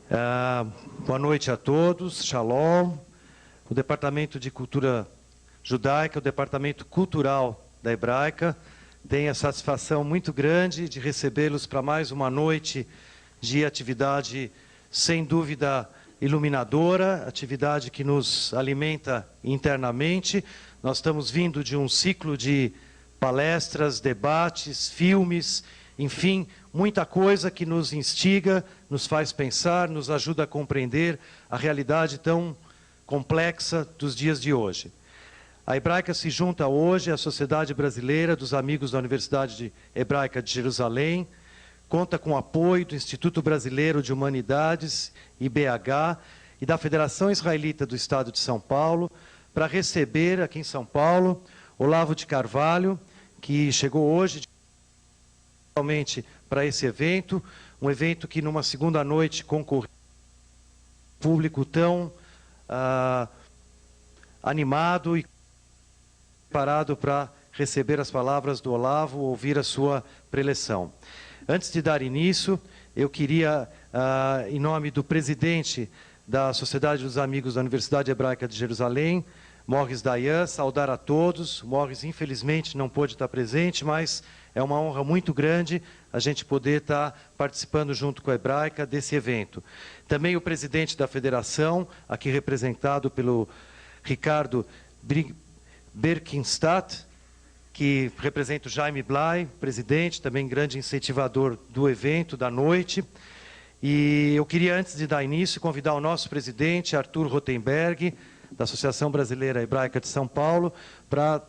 Boa noite a todos, Shalom. O Departamento de Cultura Judaica, o Departamento Cultural da Hebraica, tem a satisfação muito grande de recebê-los para mais uma noite de atividade, sem dúvida, iluminadora, atividade que nos alimenta internamente. Nós estamos vindo de um ciclo de palestras, debates, filmes, enfim, muita coisa que nos instiga, nos faz pensar, nos ajuda a compreender a realidade tão complexa dos dias de hoje. A Hebraica se junta hoje à Sociedade Brasileira dos Amigos da Universidade Hebraica de Jerusalém, conta com o apoio do Instituto Brasileiro de Humanidades, IBH, e da Federação Israelita do Estado de São Paulo, para receber aqui em São Paulo Olavo de Carvalho, que chegou hoje realmente para esse evento, um evento que numa segunda noite concorreu um público tão animado e preparado para receber as palavras do Olavo, ouvir a sua preleção. Antes de dar início, eu queria, em nome do presidente da Sociedade dos Amigos da Universidade Hebraica de Jerusalém, Morris Dayan, saudar a todos. Morris, infelizmente, não pôde estar presente, mas é uma honra muito grande a gente poder estar participando junto com a Hebraica desse evento. Também o presidente da federação, aqui representado pelo Ricardo Berkenstadt, que representa o Jaime Blay, presidente, também grande incentivador do evento, da noite. E eu queria, antes de dar início, convidar o nosso presidente, Arthur Rotenberg, da Associação Brasileira Hebraica de São Paulo, para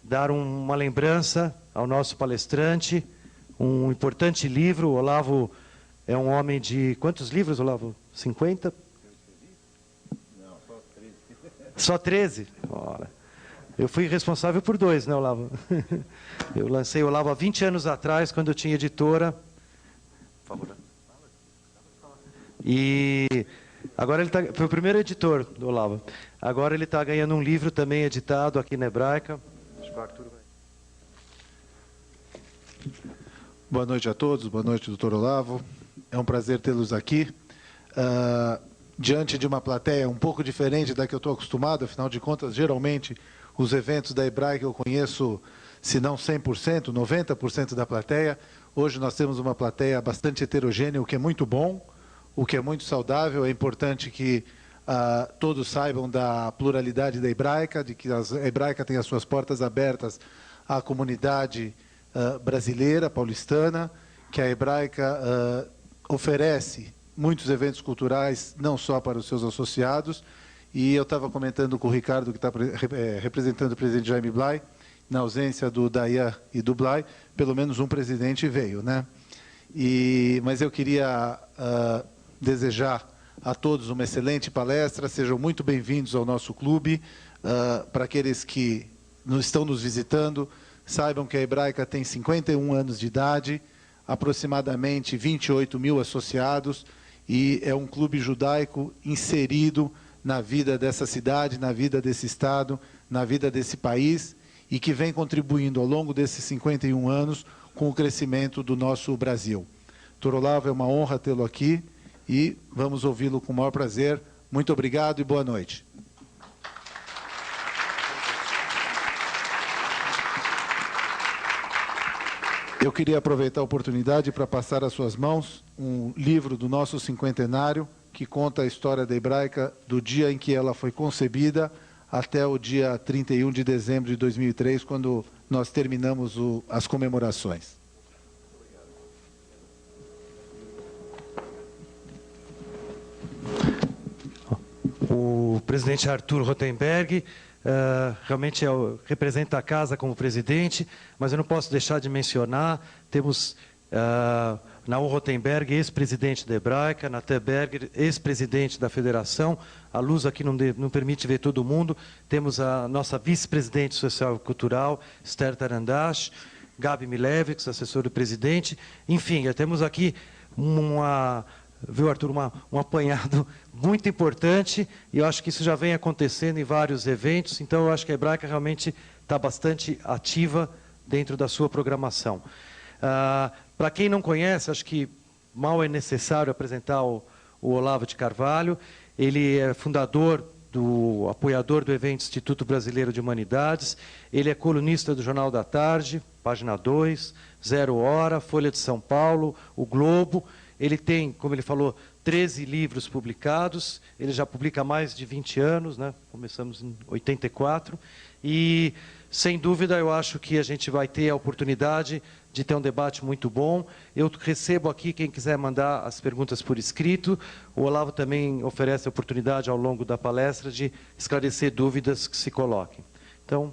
dar uma lembrança ao nosso palestrante, um importante livro. O Olavo é um homem de... Quantos livros, Olavo? 50? Não, só 13. Só 13? Ora. Eu fui responsável por 2, né, Olavo? Eu lancei o Olavo há 20 anos atrás, quando eu tinha editora. Por favor. E agora ele foi o primeiro editor do Olavo. Agora ele está ganhando um livro também editado aqui na Hebraica. Acho que o Arthur vai. Boa noite a todos, boa noite, doutor Olavo. É um prazer tê-los aqui. Diante de uma plateia um pouco diferente da que eu estou acostumado, afinal de contas, geralmente, os eventos da Hebraica eu conheço, se não 100%, 90% da plateia. Hoje nós temos uma plateia bastante heterogênea, o que é muito bom, o que é muito saudável. É importante que todos saibam da pluralidade da Hebraica, de que a Hebraica tem as suas portas abertas à comunidade brasileira, paulistana, que a Hebraica oferece muitos eventos culturais, não só para os seus associados. E eu estava comentando com o Ricardo, que está representando o presidente Jaime Blay, na ausência do Dayan e do Blay, pelo menos um presidente veio, né? Mas eu queria desejar a todos uma excelente palestra, sejam muito bem-vindos ao nosso clube. Para aqueles que estão nos visitando, saibam que a Hebraica tem 51 anos de idade, aproximadamente 28 mil associados, e é um clube judaico inserido na vida dessa cidade, na vida desse estado, na vida desse país, e que vem contribuindo ao longo desses 51 anos com o crescimento do nosso Brasil. Dr. Olavo, é uma honra tê-lo aqui e vamos ouvi-lo com o maior prazer. Muito obrigado e boa noite. Eu queria aproveitar a oportunidade para passar às suas mãos um livro do nosso cinquentenário, que conta a história da Hebraica do dia em que ela foi concebida até o dia 31 de dezembro de 2003, quando nós terminamos as comemorações. O presidente Arthur Rotenberg realmente representa a casa como presidente, mas eu não posso deixar de mencionar, temos Naum Rotenberg, ex-presidente da Hebraica, Natan Berger, ex-presidente da Federação. A luz aqui não permite ver todo mundo. Temos a nossa vice-presidente social e cultural, Esther Tarandash, Gabi Milevix, assessor do presidente. Enfim, temos aqui viu, Arthur, um apanhado muito importante, e eu acho que isso já vem acontecendo em vários eventos, então eu acho que a Hebraica realmente está bastante ativa dentro da sua programação. Para quem não conhece, acho que mal é necessário apresentar o o Olavo de Carvalho. Ele é apoiador do evento Instituto Brasileiro de Humanidades. Ele é colunista do Jornal da Tarde, Página 2, Zero Hora, Folha de São Paulo, O Globo. Ele tem, como ele falou, 13 livros publicados. Ele já publica há mais de 20 anos, né? Começamos em 84. E, sem dúvida, eu acho que a gente vai ter a oportunidade de ter um debate muito bom. Eu recebo aqui, quem quiser mandar as perguntas por escrito. O Olavo também oferece a oportunidade, ao longo da palestra, de esclarecer dúvidas que se coloquem. Então,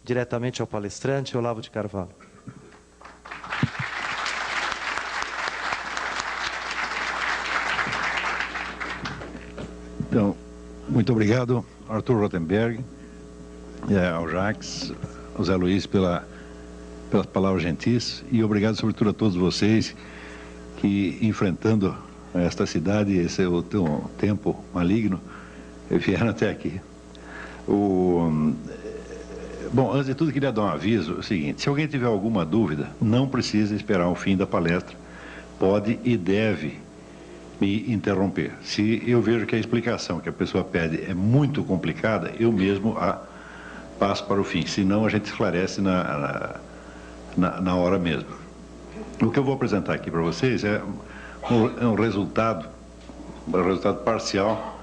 diretamente ao palestrante, Olavo de Carvalho. Então, muito obrigado, Arthur Rotenberg, ao Jacques, ao Zé Luiz pelas palavras gentis, e obrigado, sobretudo, a todos vocês que, enfrentando esta cidade, esse é o tempo maligno, vieram até aqui. Bom, antes de tudo, queria dar um aviso, o seguinte: se alguém tiver alguma dúvida, não precisa esperar o fim da palestra, pode e deve me interromper. Se eu vejo que a explicação que a pessoa pede é muito complicada, eu mesmo a passo para o fim, senão a gente esclarece na hora mesmo. O que eu vou apresentar aqui para vocês é um resultado parcial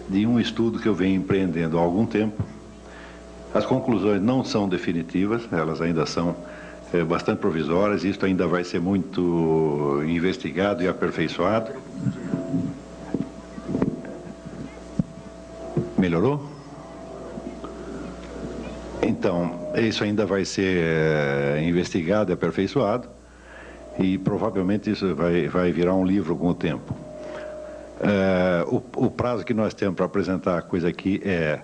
de um estudo que eu venho empreendendo há algum tempo. As conclusões não são definitivas, elas ainda são bastante provisórias, isso ainda vai ser muito investigado e aperfeiçoado. Melhorou? Então, isso ainda vai ser investigado e aperfeiçoado, e provavelmente isso vai virar um livro com o tempo. O prazo que nós temos para apresentar a coisa aqui é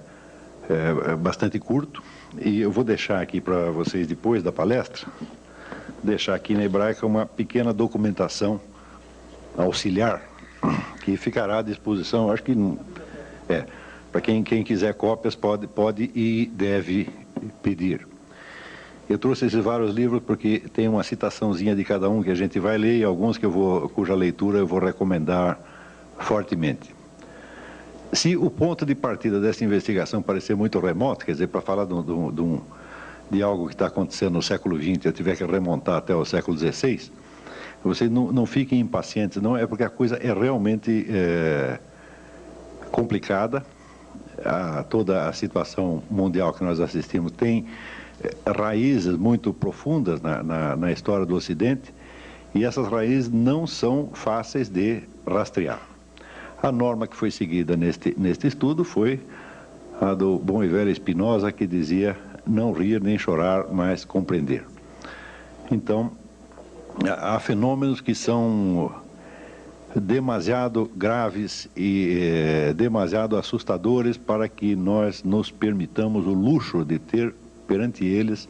bastante curto, e eu vou deixar aqui para vocês, depois da palestra, deixar aqui na Hebraica uma pequena documentação auxiliar, que ficará à disposição, acho que para quem quiser cópias pode e deve pedir. Eu trouxe esses vários livros porque tem uma citaçãozinha de cada um que a gente vai ler, e alguns cuja leitura eu vou recomendar fortemente. Se o ponto de partida dessa investigação parecer muito remoto, quer dizer, para falar de algo que está acontecendo no século XX, eu tiver que remontar até o século XVI, vocês não fiquem impacientes, não, é porque a coisa é realmente complicada. Toda a situação mundial que nós assistimos tem raízes muito profundas na história do Ocidente, e essas raízes não são fáceis de rastrear. A norma que foi seguida neste estudo foi a do bom e velho Spinoza, que dizia: não rir nem chorar, mas compreender. Então, há fenômenos que são demasiado graves e demasiado assustadores para que nós nos permitamos o luxo de ter perante eles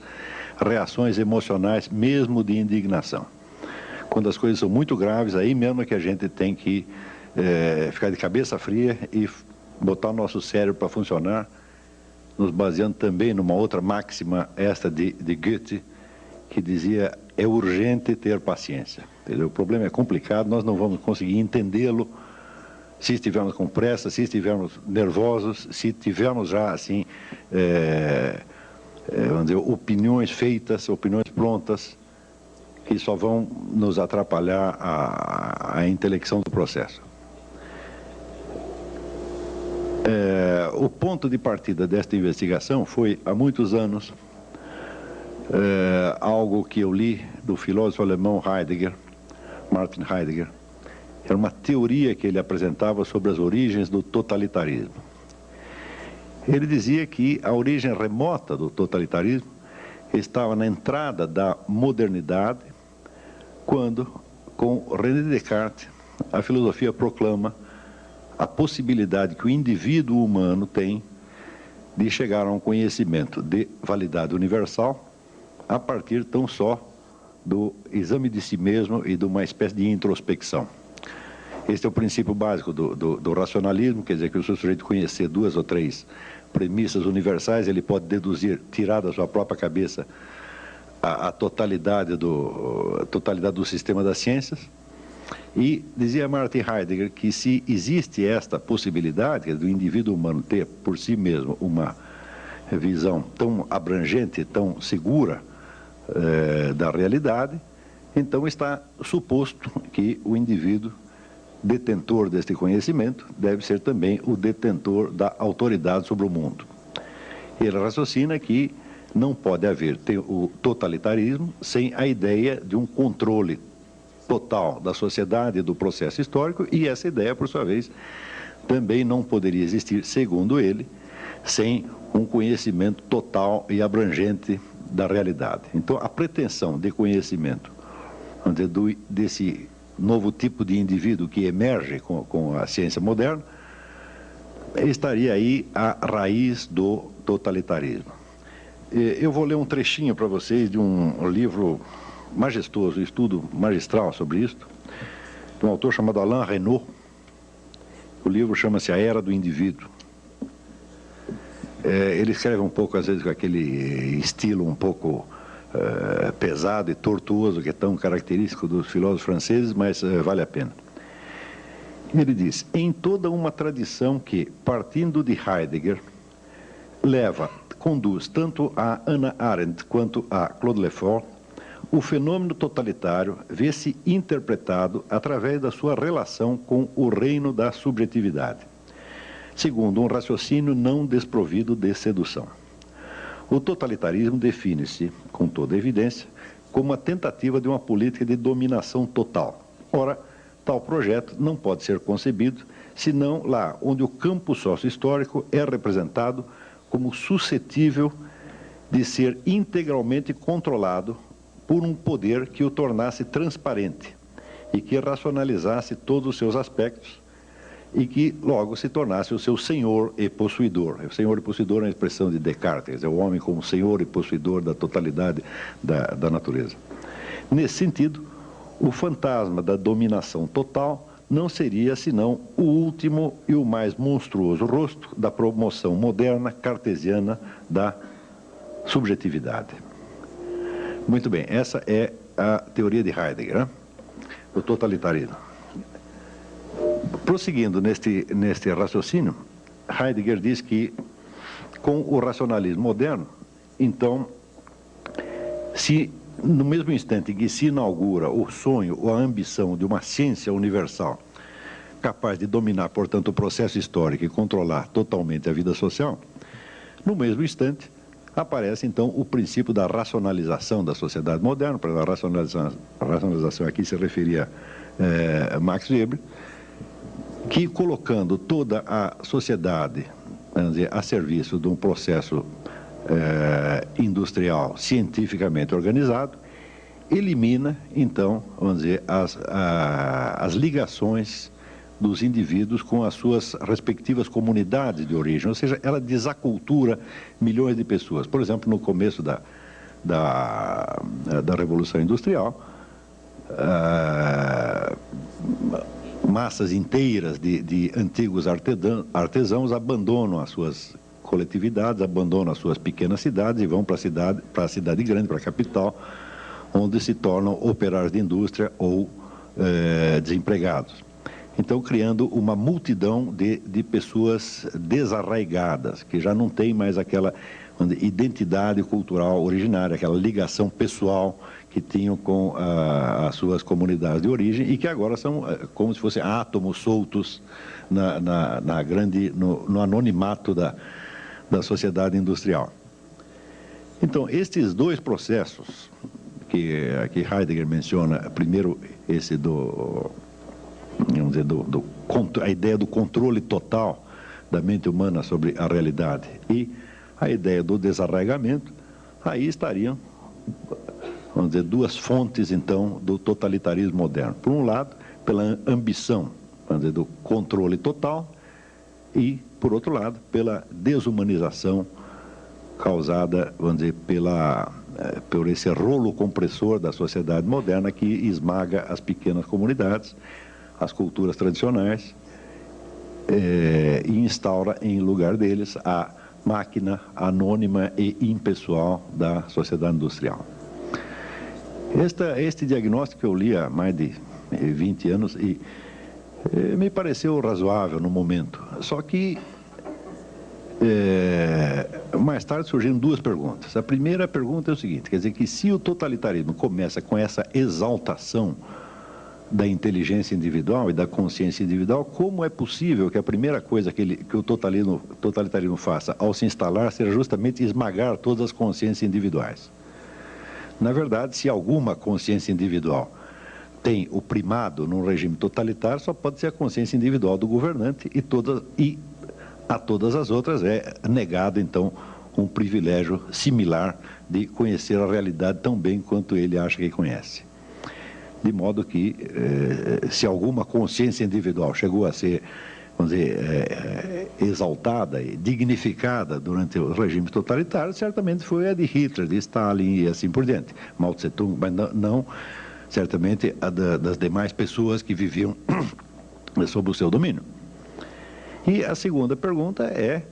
reações emocionais, mesmo de indignação. Quando as coisas são muito graves, aí mesmo é que a gente tem que ficar de cabeça fria e botar o nosso cérebro para funcionar, nos baseando também numa outra máxima, esta de Goethe, que dizia: é urgente ter paciência. Entendeu? O problema é complicado, nós não vamos conseguir entendê-lo se estivermos com pressa, se estivermos nervosos, se tivermos já, assim, vamos dizer, opiniões feitas, opiniões prontas, que só vão nos atrapalhar a intelecção do processo. O ponto de partida desta investigação foi, há muitos anos, algo que eu li do filósofo alemão Martin Heidegger. Era uma teoria que ele apresentava sobre as origens do totalitarismo. Ele dizia que a origem remota do totalitarismo estava na entrada da modernidade, quando, com René Descartes, a filosofia proclama a possibilidade que o indivíduo humano tem de chegar a um conhecimento de validade universal a partir tão só do exame de si mesmo e de uma espécie de introspecção. Este é o princípio básico do racionalismo, quer dizer que o sujeito conhecer duas ou três premissas universais, ele pode deduzir, tirar da sua própria cabeça a totalidade do sistema das ciências. E dizia Martin Heidegger que se existe esta possibilidade do indivíduo humano ter por si mesmo uma visão tão abrangente, tão segura da realidade, então está suposto que o indivíduo detentor deste conhecimento deve ser também o detentor da autoridade sobre o mundo. Ele raciocina que não pode haver o totalitarismo sem a ideia de um controle total da sociedade e do processo histórico, e essa ideia, por sua vez, também não poderia existir, segundo ele, sem um conhecimento total e abrangente da realidade. Então, a pretensão de conhecimento desse novo tipo de indivíduo que emerge com a ciência moderna, estaria aí a raiz do totalitarismo. Eu vou ler um trechinho para vocês de um livro majestoso, um estudo magistral sobre isto, de um autor chamado Alain Renaud. O livro chama-se A Era do Indivíduo. Ele escreve um pouco, às vezes, com aquele estilo um pouco pesado e tortuoso, que é tão característico dos filósofos franceses, mas vale a pena. Ele diz: em toda uma tradição que, partindo de Heidegger, conduz tanto a Hannah Arendt quanto a Claude Lefort, o fenômeno totalitário vê-se interpretado através da sua relação com o reino da subjetividade, segundo um raciocínio não desprovido de sedução. O totalitarismo define-se, com toda evidência, como a tentativa de uma política de dominação total. Ora, tal projeto não pode ser concebido senão lá onde o campo sócio-histórico é representado como suscetível de ser integralmente controlado por um poder que o tornasse transparente e que racionalizasse todos os seus aspectos e que logo se tornasse o seu senhor e possuidor. O senhor e possuidor é uma expressão de Descartes, é o homem como senhor e possuidor da totalidade da natureza. Nesse sentido, o fantasma da dominação total não seria senão o último e o mais monstruoso rosto da promoção moderna cartesiana da subjetividade. Muito bem, essa é a teoria de Heidegger, né? O totalitarismo. Prosseguindo neste raciocínio, Heidegger diz que, com o racionalismo moderno, então, se no mesmo instante em que se inaugura o sonho ou a ambição de uma ciência universal capaz de dominar, portanto, o processo histórico e controlar totalmente a vida social, no mesmo instante aparece, então, o princípio da racionalização da sociedade moderna. Para a racionalização aqui se referia a Max Weber, que, colocando toda a sociedade, vamos dizer, a serviço de um processo industrial cientificamente organizado, elimina, então, vamos dizer, as ligações dos indivíduos com as suas respectivas comunidades de origem, ou seja, ela desacultura milhões de pessoas. Por exemplo, no começo da Revolução Industrial, massas inteiras de antigos artesãos abandonam as suas coletividades, abandonam as suas pequenas cidades e vão para a cidade grande, para a capital, onde se tornam operários de indústria ou desempregados. Então, criando uma multidão de pessoas desarraigadas, que já não tem mais aquela identidade cultural originária, aquela ligação pessoal que tinham com as suas comunidades de origem e que agora são como se fossem átomos soltos no anonimato da sociedade industrial. Então, estes dois processos que Heidegger menciona, primeiro esse vamos dizer, a ideia do controle total da mente humana sobre a realidade e a ideia do desarraigamento, aí estariam, vamos dizer, duas fontes, então, do totalitarismo moderno. Por um lado, pela ambição, vamos dizer, do controle total e, por outro lado, pela desumanização causada, vamos dizer, por esse rolo compressor da sociedade moderna que esmaga as pequenas comunidades, as culturas tradicionais, e instaura em lugar deles a máquina anônima e impessoal da sociedade industrial. Este diagnóstico eu li há mais de 20 anos, e me pareceu razoável no momento. Só que mais tarde surgiram duas perguntas. A primeira pergunta é o seguinte, quer dizer que se o totalitarismo começa com essa exaltação da inteligência individual e da consciência individual, como é possível que a primeira coisa que o totalitarismo faça ao se instalar seja justamente esmagar todas as consciências individuais? Na verdade, se alguma consciência individual tem o primado num regime totalitário, só pode ser a consciência individual do governante, e a todas as outras é negado, então, um privilégio similar de conhecer a realidade tão bem quanto ele acha que conhece. De modo que, se alguma consciência individual chegou a ser, vamos dizer, exaltada e dignificada durante os regimes totalitários, certamente foi a de Hitler, de Stalin e assim por diante, Mao Tse-tung, mas não certamente a das demais pessoas que viviam sob o seu domínio. E a segunda pergunta é,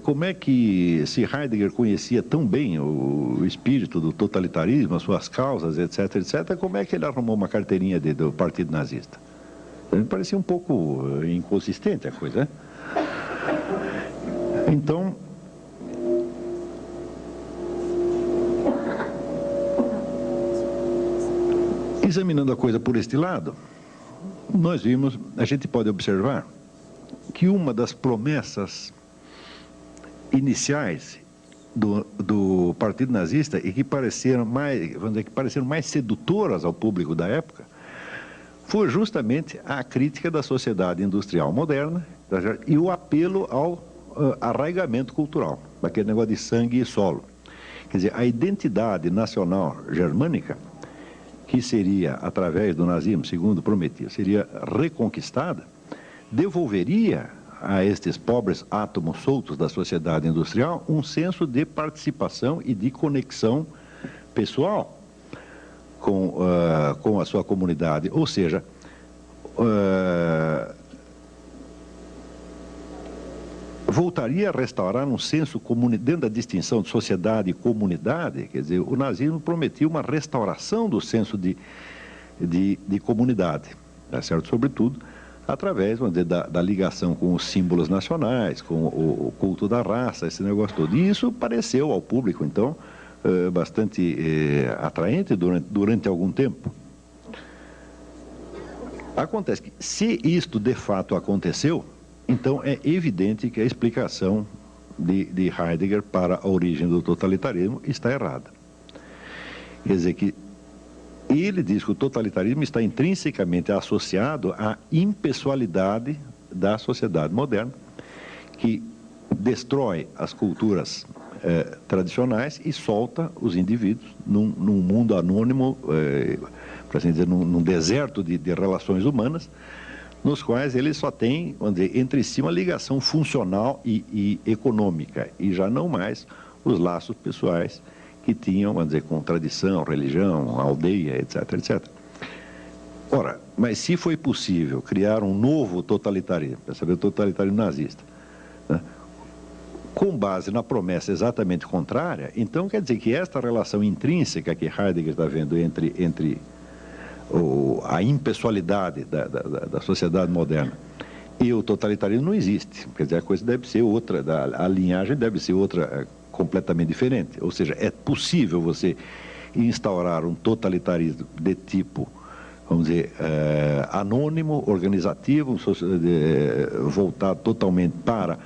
como é que, se Heidegger conhecia tão bem o espírito do totalitarismo, as suas causas, etc., etc., como é que ele arrumou uma carteirinha do Partido Nazista? Me parecia um pouco inconsistente a coisa, né? Então, examinando a coisa por este lado, a gente pode observar que uma das promessas iniciais do Partido Nazista e que pareceram mais sedutoras ao público da época foi justamente a crítica da sociedade industrial moderna e o apelo ao arraigamento cultural, daquele negócio de sangue e solo. Quer dizer, a identidade nacional germânica, que seria, através do nazismo, segundo prometia, seria reconquistada, devolveria a estes pobres átomos soltos da sociedade industrial um senso de participação e de conexão pessoal com a sua comunidade. Ou seja, voltaria a restaurar um senso dentro da distinção de sociedade e comunidade. Quer dizer, o nazismo prometia uma restauração do senso de comunidade, tá certo? Sobretudo através, vamos dizer, da ligação com os símbolos nacionais, com o culto da raça, esse negócio todo. E isso pareceu ao público, então, bastante atraente durante algum tempo. Acontece que, se isto de fato aconteceu, então é evidente que a explicação de Heidegger para a origem do totalitarismo está errada. Quer dizer que ele diz que o totalitarismo está intrinsecamente associado à impessoalidade da sociedade moderna, que destrói as culturas tradicionais e solta os indivíduos num mundo anônimo, para assim dizer, num deserto de relações humanas, nos quais eles só têm, vamos dizer, entre si uma ligação funcional e econômica, e já não mais os laços pessoais que tinham, vamos dizer, com tradição, religião, aldeia, etc., etc. Ora, mas se foi possível criar um novo totalitarismo, para saber o totalitarismo nazista, né, com base na promessa exatamente contrária, então quer dizer que esta relação intrínseca que Heidegger está vendo entre a impessoalidade da sociedade moderna e o totalitarismo não existe. Quer dizer, a coisa deve ser outra, a linhagem deve ser outra, completamente diferente. Ou seja, é possível você instaurar um totalitarismo de tipo, vamos dizer, anônimo, organizativo, voltado totalmente para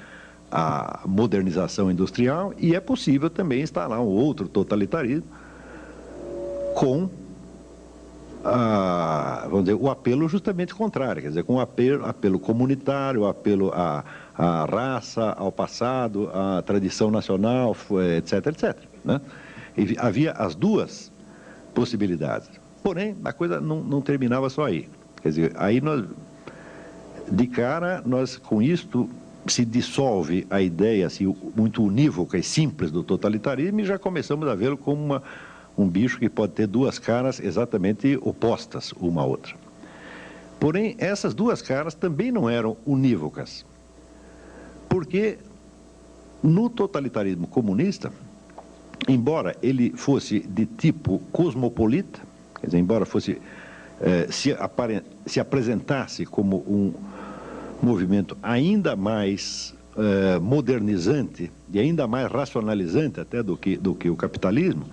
a modernização industrial, e é possível também instalar um outro totalitarismo com vamos dizer, o apelo justamente contrário, quer dizer, com o apelo comunitário, o apelo à raça, ao passado, à tradição nacional, etc., etc., né? E havia as duas possibilidades. Porém, a coisa não terminava só aí. Quer dizer, aí de cara, com isto se dissolve a ideia assim, muito unívoca e simples do totalitarismo, e já começamos a vê-lo como um bicho que pode ter duas caras exatamente opostas uma à outra. Porém, essas duas caras também não eram unívocas, porque no totalitarismo comunista, embora ele fosse de tipo cosmopolita, quer dizer, embora fosse se apresentasse como um movimento ainda mais modernizante e ainda mais racionalizante até do que o capitalismo,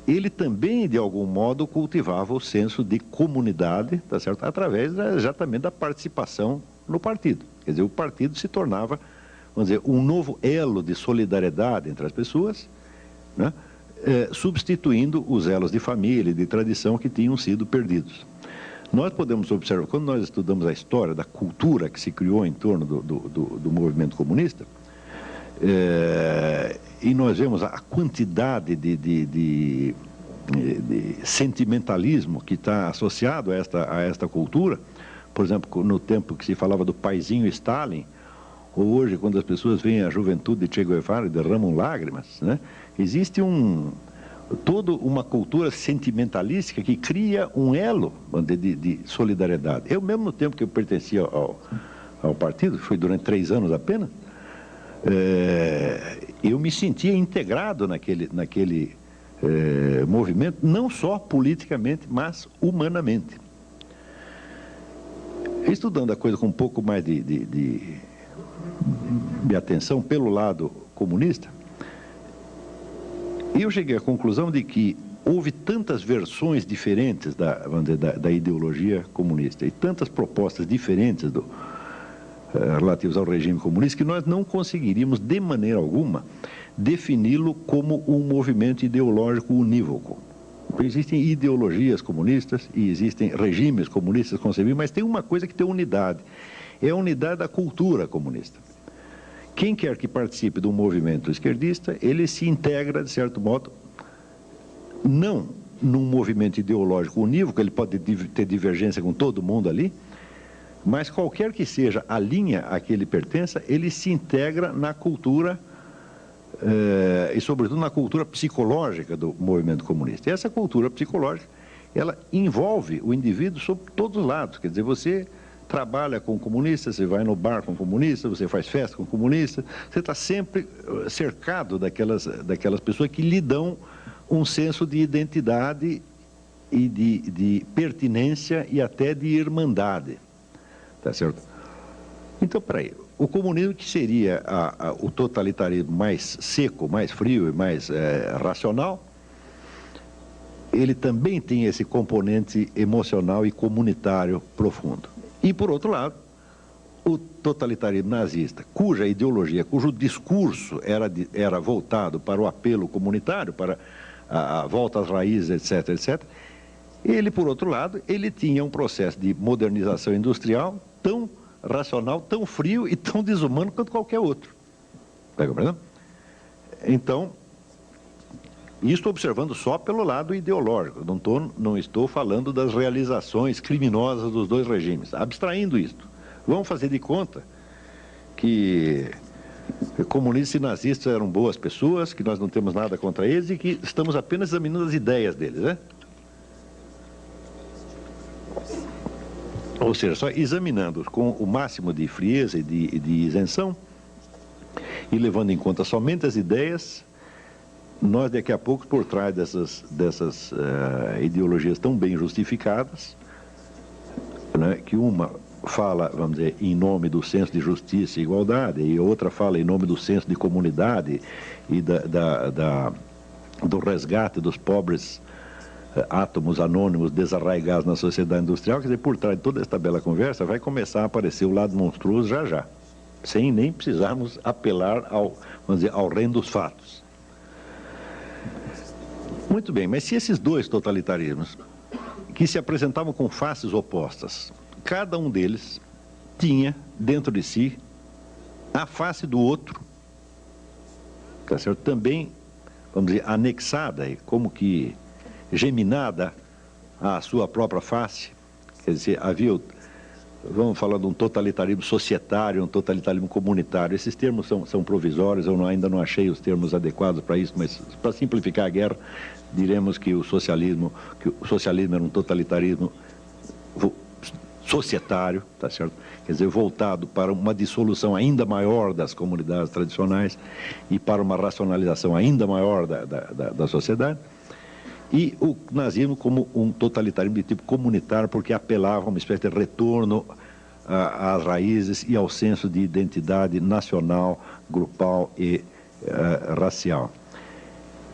ele também, de algum modo, cultivava o senso de comunidade, tá certo? Através exatamente da participação no partido. Quer dizer, o partido se tornava, vamos dizer, um novo elo de solidariedade entre as pessoas, né? Substituindo os elos de família e de tradição que tinham sido perdidos. Nós podemos observar, quando nós estudamos a história da cultura que se criou em torno do movimento comunista, e nós vemos a quantidade de sentimentalismo que está associado a esta cultura. Por exemplo, no tempo que se falava do paizinho Stalin, ou hoje, quando as pessoas veem a juventude de Che Guevara e derramam lágrimas, né? Existe toda uma cultura sentimentalística que cria um elo de solidariedade. Eu mesmo, no tempo que eu pertencia ao partido, foi durante 3 anos apenas, eu me sentia integrado naquele movimento, não só politicamente, mas humanamente. Estudando a coisa com um pouco mais de atenção pelo lado comunista, eu cheguei à conclusão de que houve tantas versões diferentes da ideologia comunista e tantas propostas diferentes relativas ao regime comunista que nós não conseguiríamos, de maneira alguma, defini-lo como um movimento ideológico unívoco. Existem ideologias comunistas e existem regimes comunistas concebíveis, mas tem uma coisa que tem unidade, é a unidade da cultura comunista. Quem quer que participe de um movimento esquerdista, ele se integra, de certo modo, não num movimento ideológico unívoco, ele pode ter divergência com todo mundo ali, mas qualquer que seja a linha a que ele pertença, ele se integra na cultura e, sobretudo, na cultura psicológica do movimento comunista. E essa cultura psicológica, ela envolve o indivíduo sob todos os lados. Quer dizer, você trabalha com comunistas, você vai no bar com comunistas, você faz festa com comunistas, você está sempre cercado daquelas pessoas que lhe dão um senso de identidade e de pertinência e até de irmandade. Tá certo? Então, peraí, o comunismo, que seria o totalitarismo mais seco, mais frio e mais racional, ele também tem esse componente emocional e comunitário profundo. E, por outro lado, o totalitarismo nazista, cuja ideologia, cujo discurso era voltado para o apelo comunitário, para a volta às raízes, etc., etc., ele, por outro lado, ele tinha um processo de modernização industrial tão racional, tão frio e tão desumano quanto qualquer outro. Está compreendendo? Então, isso observando só pelo lado ideológico, não estou falando das realizações criminosas dos dois regimes, abstraindo isto. Vamos fazer de conta que comunistas e nazistas eram boas pessoas, que nós não temos nada contra eles e que estamos apenas examinando as ideias deles, né? Ou seja, só examinando com o máximo de frieza e de isenção e levando em conta somente as ideias, nós daqui a pouco, por trás dessas ideologias tão bem justificadas, né, que uma fala, vamos dizer, em nome do senso de justiça e igualdade, e outra fala em nome do senso de comunidade e do resgate dos pobres átomos anônimos desarraigados na sociedade industrial. Quer dizer, por trás de toda esta bela conversa vai começar a aparecer o lado monstruoso já, sem nem precisarmos apelar ao reino dos fatos. Muito bem, mas se esses dois totalitarismos, que se apresentavam com faces opostas, cada um deles tinha dentro de si a face do outro, tá certo? Também, vamos dizer, anexada e como que geminada à sua própria face. Quer dizer, havia, vamos falar de um totalitarismo societário, um totalitarismo comunitário. Esses termos são provisórios, eu ainda não achei os termos adequados para isso, mas para simplificar a guerra, diremos que o socialismo era um totalitarismo societário, tá certo? Quer dizer, voltado para uma dissolução ainda maior das comunidades tradicionais e para uma racionalização ainda maior da sociedade. e o nazismo como um totalitarismo de tipo comunitário, porque apelava a uma espécie de retorno às raízes e ao senso de identidade nacional, grupal e racial.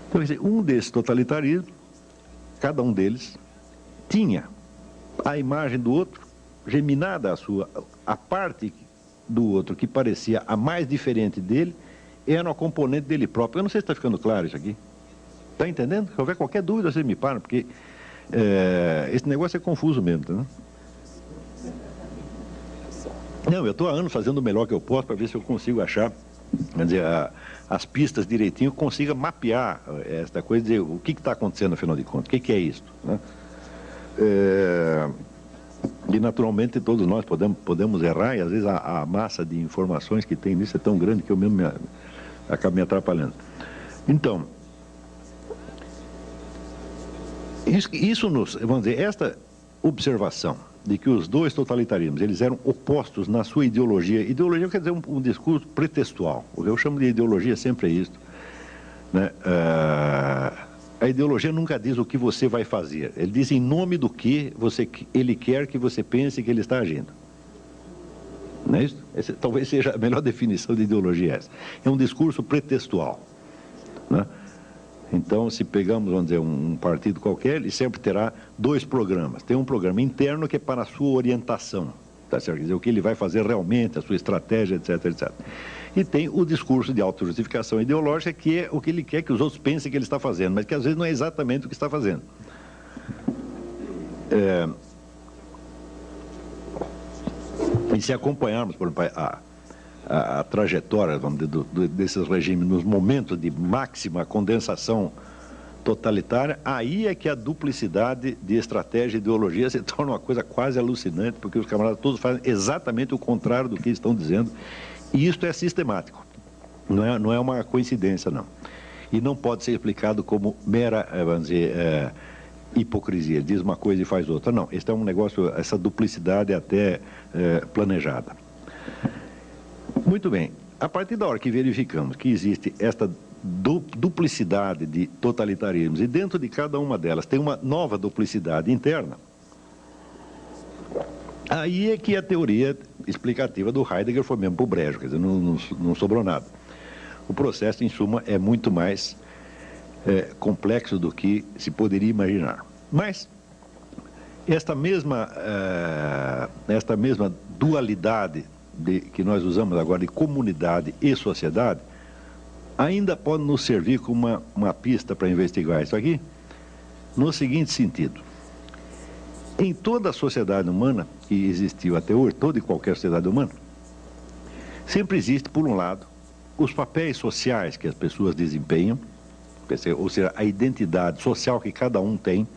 Então, quer dizer, um desses totalitarismos, cada um deles, tinha a imagem do outro geminada a parte do outro que parecia a mais diferente dele, era uma componente dele próprio. Eu não sei se está ficando claro isso aqui. Está entendendo? Se houver qualquer dúvida, vocês me param, porque esse negócio é confuso mesmo, tá, né? Não, eu estou há anos fazendo o melhor que eu posso para ver se eu consigo achar, quer dizer, as pistas direitinho, consiga mapear esta coisa, dizer o que está acontecendo, afinal de contas, o que é isso, né? E naturalmente todos nós podemos errar, e às vezes a massa de informações que tem nisso é tão grande que eu mesmo acabo me atrapalhando. Então, isso vamos dizer, esta observação de que os dois totalitarismos, eles eram opostos na sua ideologia. Ideologia quer dizer um discurso pretextual. O que eu chamo de ideologia sempre é isso, né? A ideologia nunca diz o que você vai fazer. Ele diz em nome do que ele quer que você pense que ele está agindo. Não é isso? Essa talvez seja a melhor definição de ideologia essa. É um discurso pretextual, né? Então, se pegamos, vamos dizer, um partido qualquer, ele sempre terá dois programas. Tem um programa interno que é para a sua orientação, tá certo? Quer dizer, o que ele vai fazer realmente, a sua estratégia, etc, etc. E tem o discurso de autojustificação ideológica, que é o que ele quer que os outros pensem que ele está fazendo, mas que às vezes não é exatamente o que está fazendo. E se acompanharmos, por exemplo, a trajetória, vamos dizer, desses regimes nos momentos de máxima condensação totalitária, aí é que a duplicidade de estratégia e ideologia se torna uma coisa quase alucinante, porque os camaradas todos fazem exatamente o contrário do que estão dizendo, e isto é sistemático, não é uma coincidência, não. E não pode ser explicado como mera, vamos dizer, hipocrisia, diz uma coisa e faz outra. Não, este é um negócio, essa duplicidade é até planejada. Muito bem, a partir da hora que verificamos que existe esta duplicidade de totalitarismos e dentro de cada uma delas tem uma nova duplicidade interna, aí é que a teoria explicativa do Heidegger foi mesmo para o brejo, quer dizer, não sobrou nada. O processo, em suma, é muito mais complexo do que se poderia imaginar. Mas esta mesma dualidade que nós usamos agora de comunidade e sociedade, ainda pode nos servir como uma pista para investigar isso aqui, no seguinte sentido. Em toda a sociedade humana que existiu até hoje, toda e qualquer sociedade humana, sempre existe, por um lado, os papéis sociais que as pessoas desempenham, ou seja, a identidade social que cada um tem,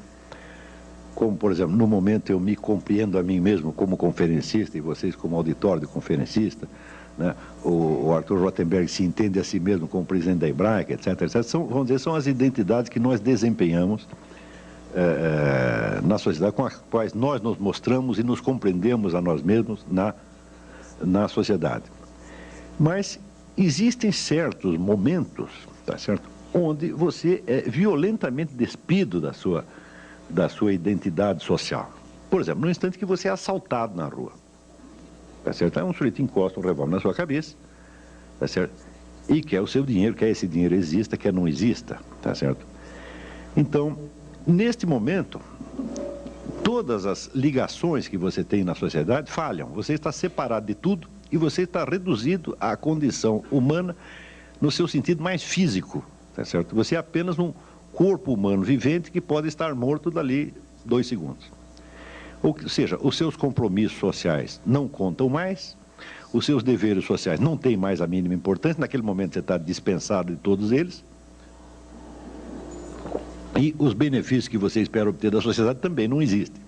como, por exemplo, no momento eu me compreendo a mim mesmo como conferencista e vocês como auditório de conferencista, né? O Arthur Rothenberg se entende a si mesmo como presidente da Hebraica, etc, etc. Vamos dizer, são as identidades que nós desempenhamos na sociedade, com as quais nós nos mostramos e nos compreendemos a nós mesmos na sociedade. Mas existem certos momentos, tá certo, onde você é violentamente despido da sua identidade social. Por exemplo, no instante que você é assaltado na rua, tá certo? Aí um sujeito encosta um revólver na sua cabeça, tá certo? E quer o seu dinheiro, quer esse dinheiro exista, quer não exista, tá certo? Então, neste momento, todas as ligações que você tem na sociedade falham. Você está separado de tudo e você está reduzido à condição humana no seu sentido mais físico, tá certo? Você é apenas um corpo humano vivente que pode estar morto dali 2 segundos. Ou seja, os seus compromissos sociais não contam mais, os seus deveres sociais não têm mais a mínima importância, naquele momento você está dispensado de todos eles, e os benefícios que você espera obter da sociedade também não existem.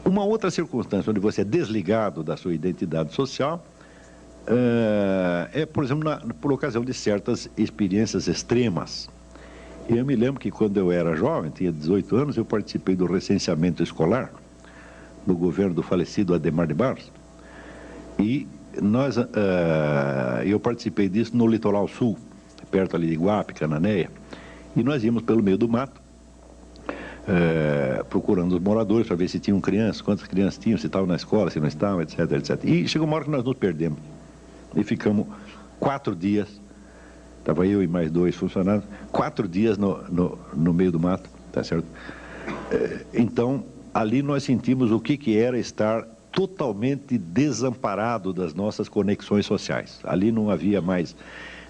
Uma outra circunstância onde você é desligado da sua identidade social por exemplo, por ocasião de certas experiências extremas. Eu me lembro que quando eu era jovem, tinha 18 anos, eu participei do recenseamento escolar do governo do falecido Adhemar de Barros. E eu participei disso no litoral sul, perto ali de Iguape, Cananéia. E nós íamos pelo meio do mato, procurando os moradores para ver se tinham crianças, quantas crianças tinham, se estavam na escola, se não estavam, etc, etc. E chegou uma hora que nós nos perdemos. E ficamos 4 dias, estava eu e mais 2 funcionários, 4 dias no meio do mato, tá certo? Então, ali nós sentimos o que era estar totalmente desamparado das nossas conexões sociais. Ali não havia mais,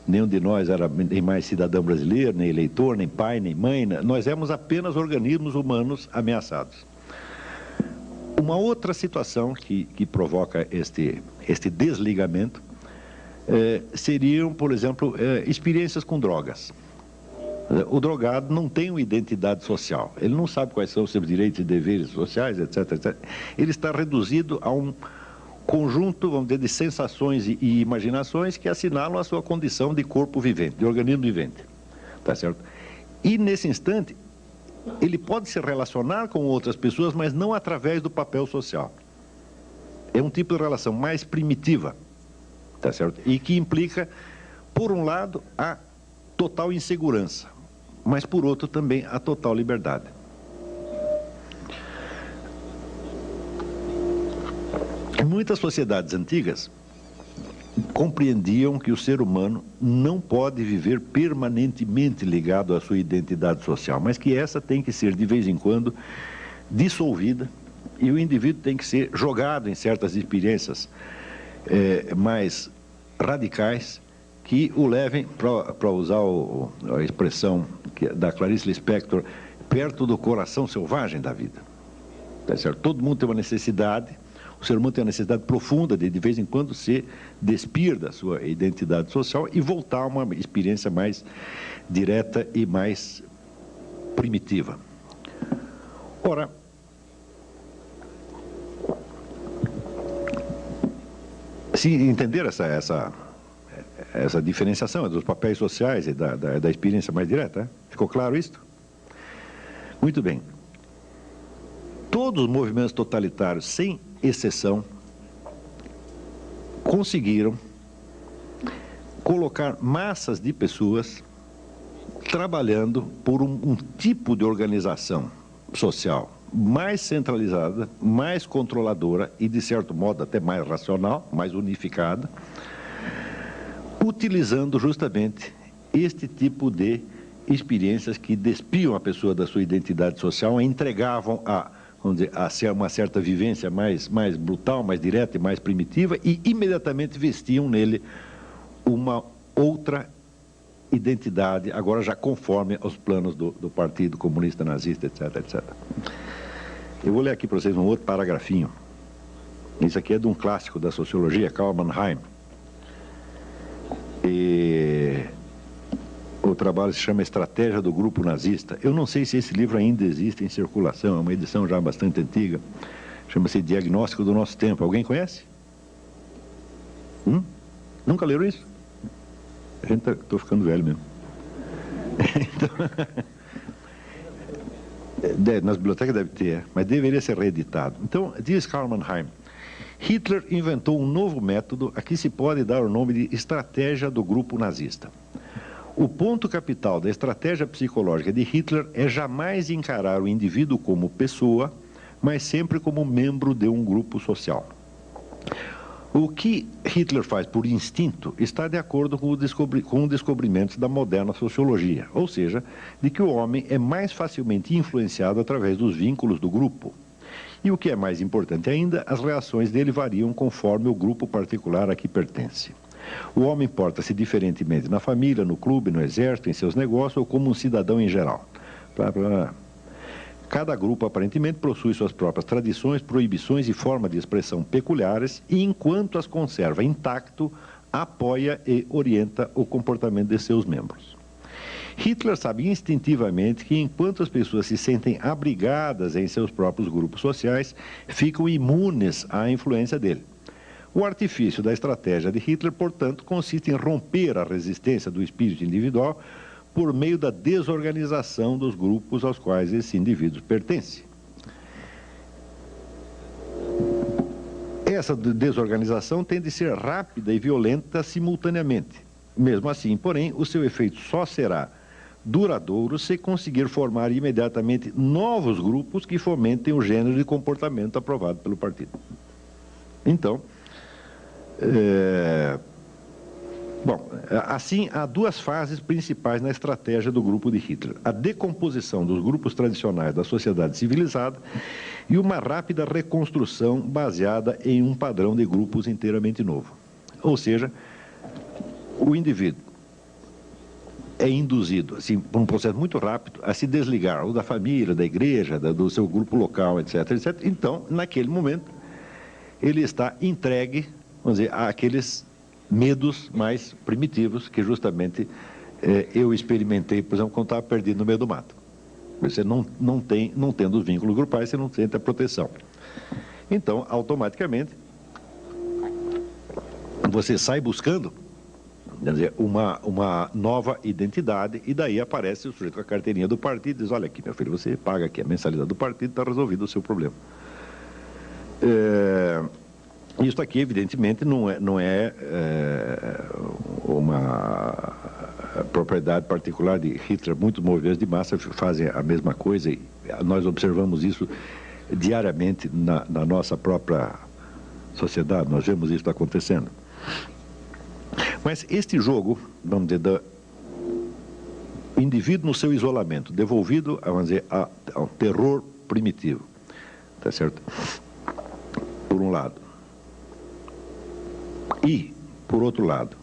nenhum de nós era nem mais cidadão brasileiro, nem eleitor, nem pai, nem mãe, nós éramos apenas organismos humanos ameaçados. Uma outra situação que provoca este desligamento seriam, por exemplo, experiências com drogas. O drogado não tem uma identidade social, ele não sabe quais são os seus direitos e deveres sociais, etc, etc. Ele está reduzido a um conjunto, vamos dizer, de sensações e imaginações que assinalam a sua condição de corpo vivente, de organismo vivente, tá certo? E nesse instante, ele pode se relacionar com outras pessoas, mas não através do papel social. É um tipo de relação mais primitiva, tá certo? E que implica, por um lado, a total insegurança, mas por outro também a total liberdade. Muitas sociedades antigas compreendiam que o ser humano não pode viver permanentemente ligado à sua identidade social, mas que essa tem que ser, de vez em quando, dissolvida e o indivíduo tem que ser jogado em certas experiências mais radicais que o levem, para usar a expressão da Clarice Lispector, perto do coração selvagem da vida. Tá certo? Todo mundo tem uma necessidade, o ser humano tem uma necessidade profunda de vez em quando, se despir da sua identidade social e voltar a uma experiência mais direta e mais primitiva. Ora, se entender essa diferenciação dos papéis sociais e da experiência mais direta, ficou claro isso? Muito bem. Todos os movimentos totalitários, sem exceção, conseguiram colocar massas de pessoas trabalhando por um tipo de organização social mais centralizada, mais controladora e, de certo modo, até mais racional, mais unificada, utilizando justamente este tipo de experiências que despiam a pessoa da sua identidade social e entregavam vamos dizer, a uma certa vivência mais brutal, mais direta e mais primitiva, e imediatamente vestiam nele uma outra identidade, agora já conforme aos planos do Partido Comunista Nazista, etc, etc. Eu vou ler aqui para vocês um outro paragrafinho. Isso aqui é de um clássico da sociologia, Karl Mannheim. E o trabalho se chama Estratégia do Grupo Nazista. Eu não sei se esse livro ainda existe em circulação, é uma edição já bastante antiga. Chama-se Diagnóstico do Nosso Tempo. Alguém conhece? Nunca leram isso? Estou ficando velho mesmo. Então, nas bibliotecas deve ter, mas deveria ser reeditado. Então, diz Karl Mannheim, Hitler inventou um novo método a que se pode dar o nome de estratégia do grupo nazista. O ponto capital da estratégia psicológica de Hitler é jamais encarar o indivíduo como pessoa, mas sempre como membro de um grupo social. O que Hitler faz por instinto está de acordo com o descobrimento da moderna sociologia, ou seja, de que o homem é mais facilmente influenciado através dos vínculos do grupo. E o que é mais importante ainda, as reações dele variam conforme o grupo particular a que pertence. O homem porta-se diferentemente na família, no clube, no exército, em seus negócios ou como um cidadão em geral. Cada grupo, aparentemente, possui suas próprias tradições, proibições e formas de expressão peculiares e, enquanto as conserva intacto, apoia e orienta o comportamento de seus membros. Hitler sabe instintivamente que, enquanto as pessoas se sentem abrigadas em seus próprios grupos sociais, ficam imunes à influência dele. O artifício da estratégia de Hitler, portanto, consiste em romper a resistência do espírito individual por meio da desorganização dos grupos aos quais esse indivíduo pertence. Essa desorganização tem de ser rápida e violenta simultaneamente. Mesmo assim, porém, o seu efeito só será duradouro se conseguir formar imediatamente novos grupos que fomentem o gênero de comportamento aprovado pelo partido. Então, bom, assim, há duas fases principais na estratégia do grupo de Hitler: a decomposição dos grupos tradicionais da sociedade civilizada e uma rápida reconstrução baseada em um padrão de grupos inteiramente novo. Ou seja, o indivíduo é induzido, assim, por um processo muito rápido, a se desligar ou da família, da igreja, do seu grupo local, etc, etc. Então, naquele momento, ele está entregue, vamos dizer, àqueles medos mais primitivos que justamente eu experimentei, por exemplo, quando estava perdido no meio do mato. Você não tendo os vínculos grupais, você não sente a proteção. Então, automaticamente, você sai buscando, quer dizer, uma nova identidade, e daí aparece o sujeito com a carteirinha do partido e diz: olha aqui, meu filho, você paga aqui a mensalidade do partido, está resolvido o seu problema. Isso aqui, evidentemente, não é uma propriedade particular de Hitler. Muitos movimentos de massa fazem a mesma coisa, e nós observamos isso diariamente na nossa própria sociedade, nós vemos isso acontecendo. Mas este jogo, vamos dizer, do indivíduo no seu isolamento, devolvido, vamos dizer, ao terror primitivo, tá certo? Por um lado. E, por outro lado,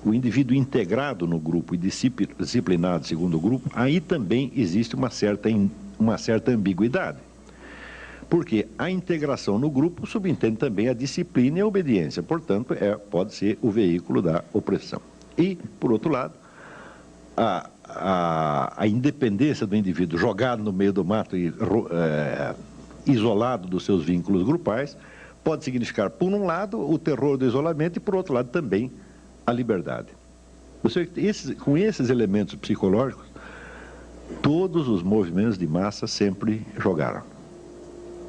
o indivíduo integrado no grupo e disciplinado segundo o grupo, aí também existe uma certa ambiguidade. Porque a integração no grupo subentende também a disciplina e a obediência, portanto, pode ser o veículo da opressão. E, por outro lado, a independência do indivíduo jogado no meio do mato e isolado dos seus vínculos grupais, pode significar, por um lado, o terror do isolamento e, por outro lado, também a liberdade. Com esses elementos psicológicos, todos os movimentos de massa sempre jogaram.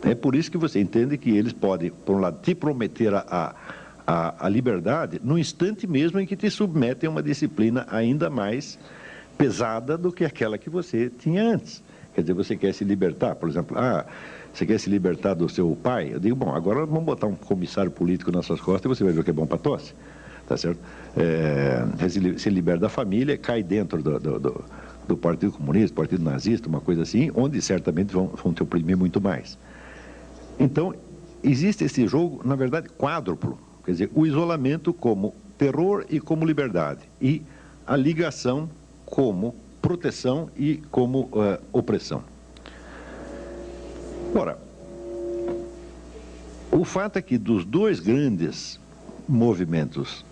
É por isso que você entende que eles podem, por um lado, te prometer a liberdade no instante mesmo em que te submetem a uma disciplina ainda mais pesada do que aquela que você tinha antes. Quer dizer, você quer se libertar, por exemplo, você quer se libertar do seu pai? Eu digo, bom, agora vamos botar um comissário político nas suas costas e você vai ver o que é bom para tosse, tá certo? Se liberta da família, cai dentro do Partido Comunista, Partido Nazista, uma coisa assim, onde certamente vão te oprimir muito mais. Então, existe esse jogo, na verdade, quádruplo, quer dizer, o isolamento como terror e como liberdade, e a ligação como proteção e como opressão. Ora, o fato é que dos dois grandes movimentos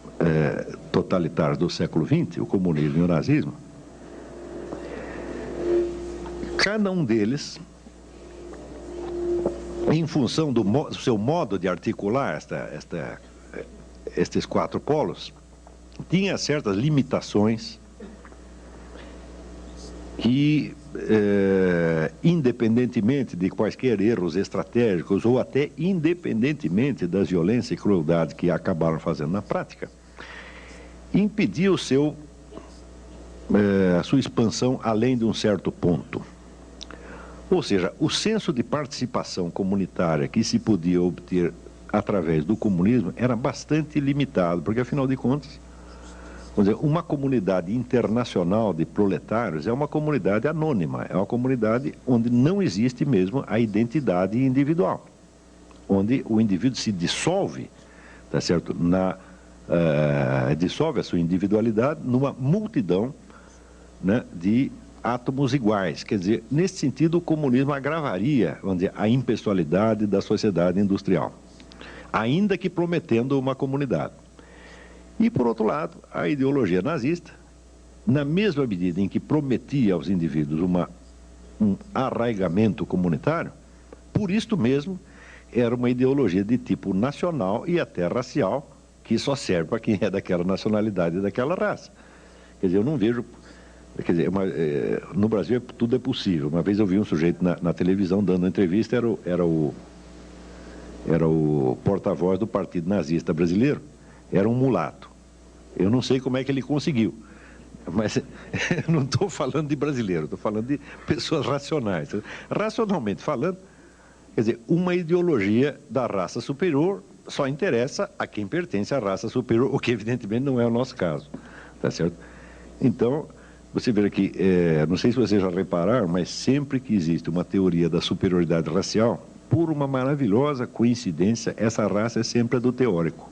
totalitários do século XX, o comunismo e o nazismo, cada um deles, em função do seu modo de articular estes quatro polos, tinha certas limitações que, independentemente de quaisquer erros estratégicos ou até independentemente das violências e crueldades que acabaram fazendo na prática, impediu a sua expansão além de um certo ponto. Ou seja, o senso de participação comunitária que se podia obter através do comunismo era bastante limitado, porque, afinal de contas, vamos dizer, uma comunidade internacional de proletários é uma comunidade anônima, é uma comunidade onde não existe mesmo a identidade individual, onde o indivíduo se dissolve, tá certo? Dissolve a sua individualidade numa multidão, né, de átomos iguais. Quer dizer, nesse sentido, o comunismo agravaria, vamos dizer, a impessoalidade da sociedade industrial, ainda que prometendo uma comunidade. E, por outro lado, a ideologia nazista, na mesma medida em que prometia aos indivíduos um arraigamento comunitário, por isto mesmo, era uma ideologia de tipo nacional e até racial, que só serve para quem é daquela nacionalidade e daquela raça. Quer dizer, eu não vejo... Quer dizer, no Brasil tudo é possível. Uma vez eu vi um sujeito na televisão dando uma entrevista, era o porta-voz do Partido Nazista Brasileiro, era um mulato. Eu não sei como é que ele conseguiu. mas eu não estou falando de brasileiro, estou falando de pessoas racionais. Racionalmente falando, quer dizer, uma ideologia da raça superior só interessa a quem pertence à raça superior, o que evidentemente não é o nosso caso, tá certo? Então, você vê aqui, não sei se vocês já repararam, mas sempre que existe uma teoria da superioridade racial, por uma maravilhosa coincidência, essa raça é sempre a do teórico.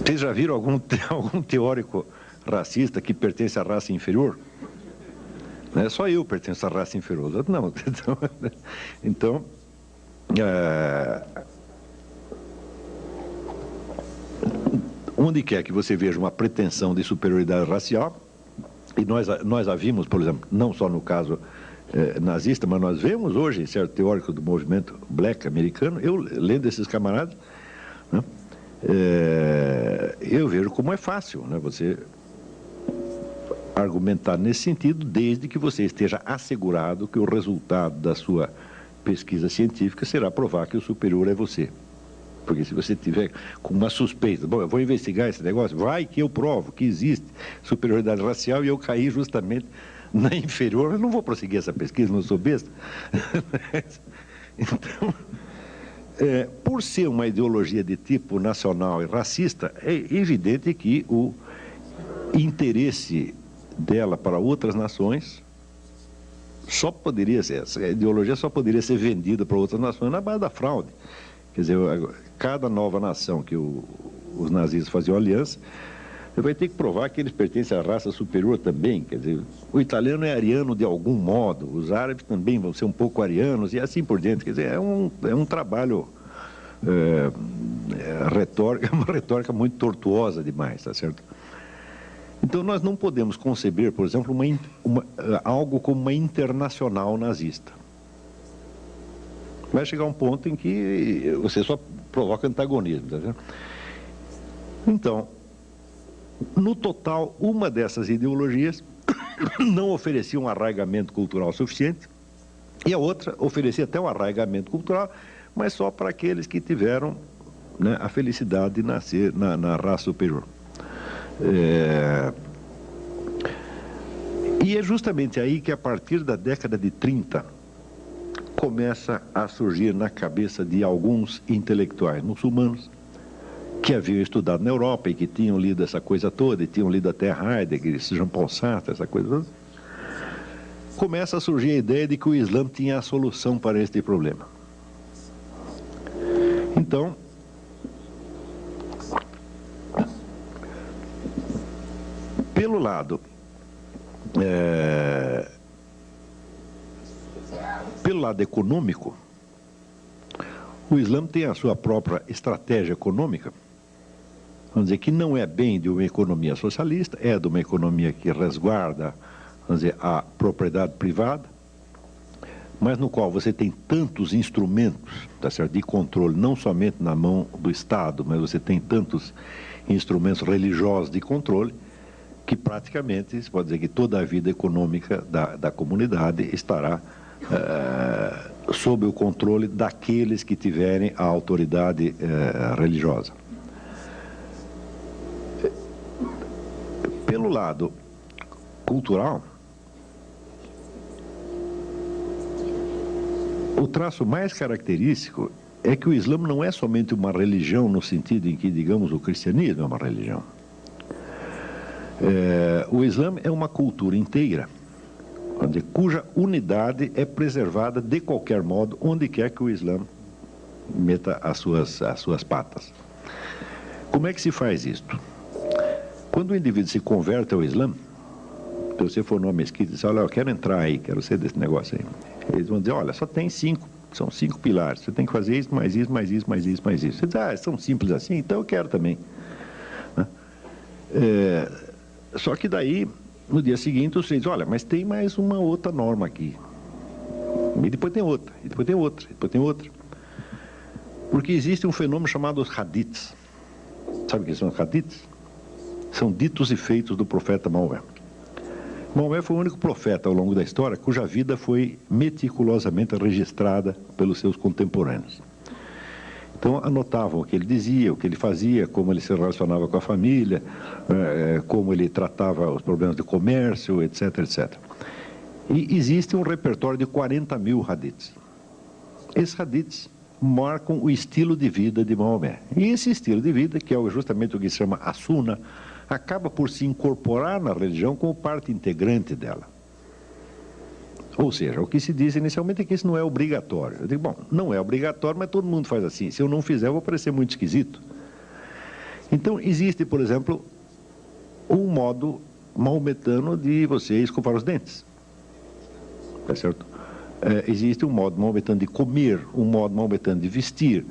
Vocês já viram algum teórico racista que pertence à raça inferior? Não é só eu pertenço à raça inferior, não. Então onde quer que você veja uma pretensão de superioridade racial, e nós a vimos, por exemplo, não só no caso nazista, mas nós vemos hoje, certo teórico do movimento black americano, eu lendo esses camaradas, né, eu vejo como é fácil, né, você argumentar nesse sentido, desde que você esteja assegurado que o resultado da sua pesquisa científica será provar que o superior é você. Porque se você tiver com uma suspeita, bom, eu vou investigar esse negócio, vai que eu provo que existe superioridade racial e eu caí justamente na inferior, eu não vou prosseguir essa pesquisa, não sou besta. Então, por ser uma ideologia de tipo nacional e racista, é evidente que o interesse dela para outras nações só poderia ser, essa ideologia só poderia ser vendida para outras nações na base da fraude. Quer dizer, cada nova nação que os nazistas faziam aliança, vai ter que provar que eles pertencem à raça superior também. Quer dizer, o italiano é ariano de algum modo, os árabes também vão ser um pouco arianos e assim por diante. Quer dizer, é um trabalho retórica, uma retórica muito tortuosa demais, tá certo? Então nós não podemos conceber, por exemplo, algo como uma internacional nazista. Vai chegar um ponto em que você só provoca antagonismo, tá certo? Então, no total, uma dessas ideologias não oferecia um arraigamento cultural suficiente e a outra oferecia até um arraigamento cultural, mas só para aqueles que tiveram, né, a felicidade de nascer na raça superior. E é justamente aí que, a partir da década de 30, começa a surgir na cabeça de alguns intelectuais muçulmanos que haviam estudado na Europa e que tinham lido essa coisa toda, e tinham lido até Heidegger, Jean-Paul Sartre, essa coisa toda, começa a surgir a ideia de que o Islã tinha a solução para este problema. Então, pelo lado econômico, o Islã tem a sua própria estratégia econômica, vamos dizer, que não é bem de uma economia socialista, é de uma economia que resguarda, vamos dizer, a propriedade privada, mas no qual você tem tantos instrumentos, tá certo, de controle, não somente na mão do Estado, mas você tem tantos instrumentos religiosos de controle, que praticamente, se pode dizer que toda a vida econômica da comunidade estará sob o controle daqueles que tiverem a autoridade religiosa. Pelo lado cultural, o traço mais característico é que o Islã não é somente uma religião no sentido em que, digamos, o cristianismo é uma religião. O Islã é uma cultura inteira, cuja unidade é preservada de qualquer modo, onde quer que o Islã meta as suas patas. Como é que se faz isto? Quando o indivíduo se converte ao Islã, se você for numa mesquita e diz, olha, eu quero entrar aí, quero ser desse negócio aí, eles vão dizer, olha, só tem são 5 pilares, você tem que fazer isso, mais isso, mais isso, mais isso, mais isso. Você diz, são simples assim, então eu quero também. Só que daí, no dia seguinte, você diz, olha, mas tem mais uma outra norma aqui. E depois tem outra, e depois tem outra, e depois tem outra. Porque existe um fenômeno chamado os hadiths. Sabe o que são os hadiths? São ditos e feitos do profeta Maomé. Maomé foi o único profeta ao longo da história cuja vida foi meticulosamente registrada pelos seus contemporâneos. Então, anotavam o que ele dizia, o que ele fazia, como ele se relacionava com a família, como ele tratava os problemas de comércio, etc, etc. E existe um repertório de 40 mil hadiths. Esses hadiths marcam o estilo de vida de Maomé. E esse estilo de vida, que é justamente o que se chama a Sunna, acaba por se incorporar na religião como parte integrante dela. Ou seja, o que se diz inicialmente é que isso não é obrigatório. Eu digo, bom, não é obrigatório, mas todo mundo faz assim. Se eu não fizer, eu vou parecer muito esquisito. Então, existe, por exemplo, um modo maometano de você escovar os dentes. Tá certo? Existe um modo maometano de comer, um modo maometano de vestir,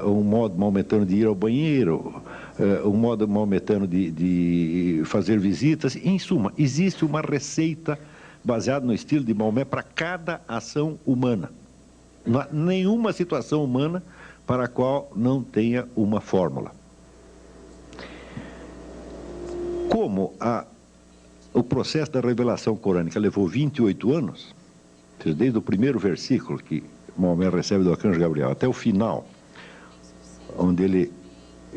um modo maometano de ir ao banheiro, um modo maometano de fazer visitas. Em suma, existe uma receita baseada no estilo de Maomé para cada ação humana. Não há nenhuma situação humana para a qual não tenha uma fórmula. Como o processo da revelação corânica levou 28 anos, desde o primeiro versículo que Maomé recebe do arcanjo Gabriel até o final, onde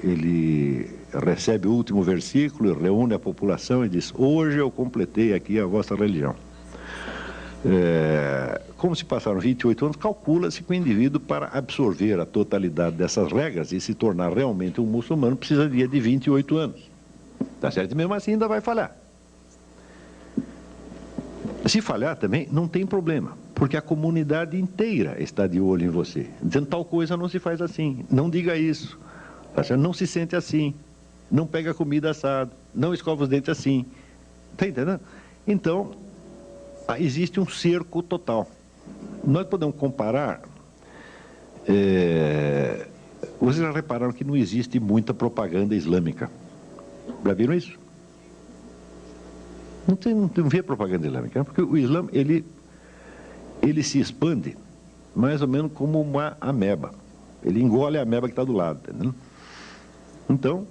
ele recebe o último versículo, reúne a população e diz: hoje eu completei aqui a vossa religião. Como se passaram 28 anos, calcula-se que o indivíduo, para absorver a totalidade dessas regras e se tornar realmente um muçulmano, precisaria de 28 anos. Tá certo? E mesmo assim ainda vai falhar. Se falhar também, não tem problema, porque a comunidade inteira está de olho em você, dizendo: tal coisa não se faz assim, não diga isso, tá certo? Não se sente assim, não pega comida assada, não escova os dentes assim. Está entendendo? Então, existe um cerco total. Nós podemos comparar. Vocês já repararam que não existe muita propaganda islâmica? Já viram isso? Não vê propaganda islâmica, porque o Islã ele se expande mais ou menos como uma ameba. Ele engole a ameba que está do lado, entendeu? Então,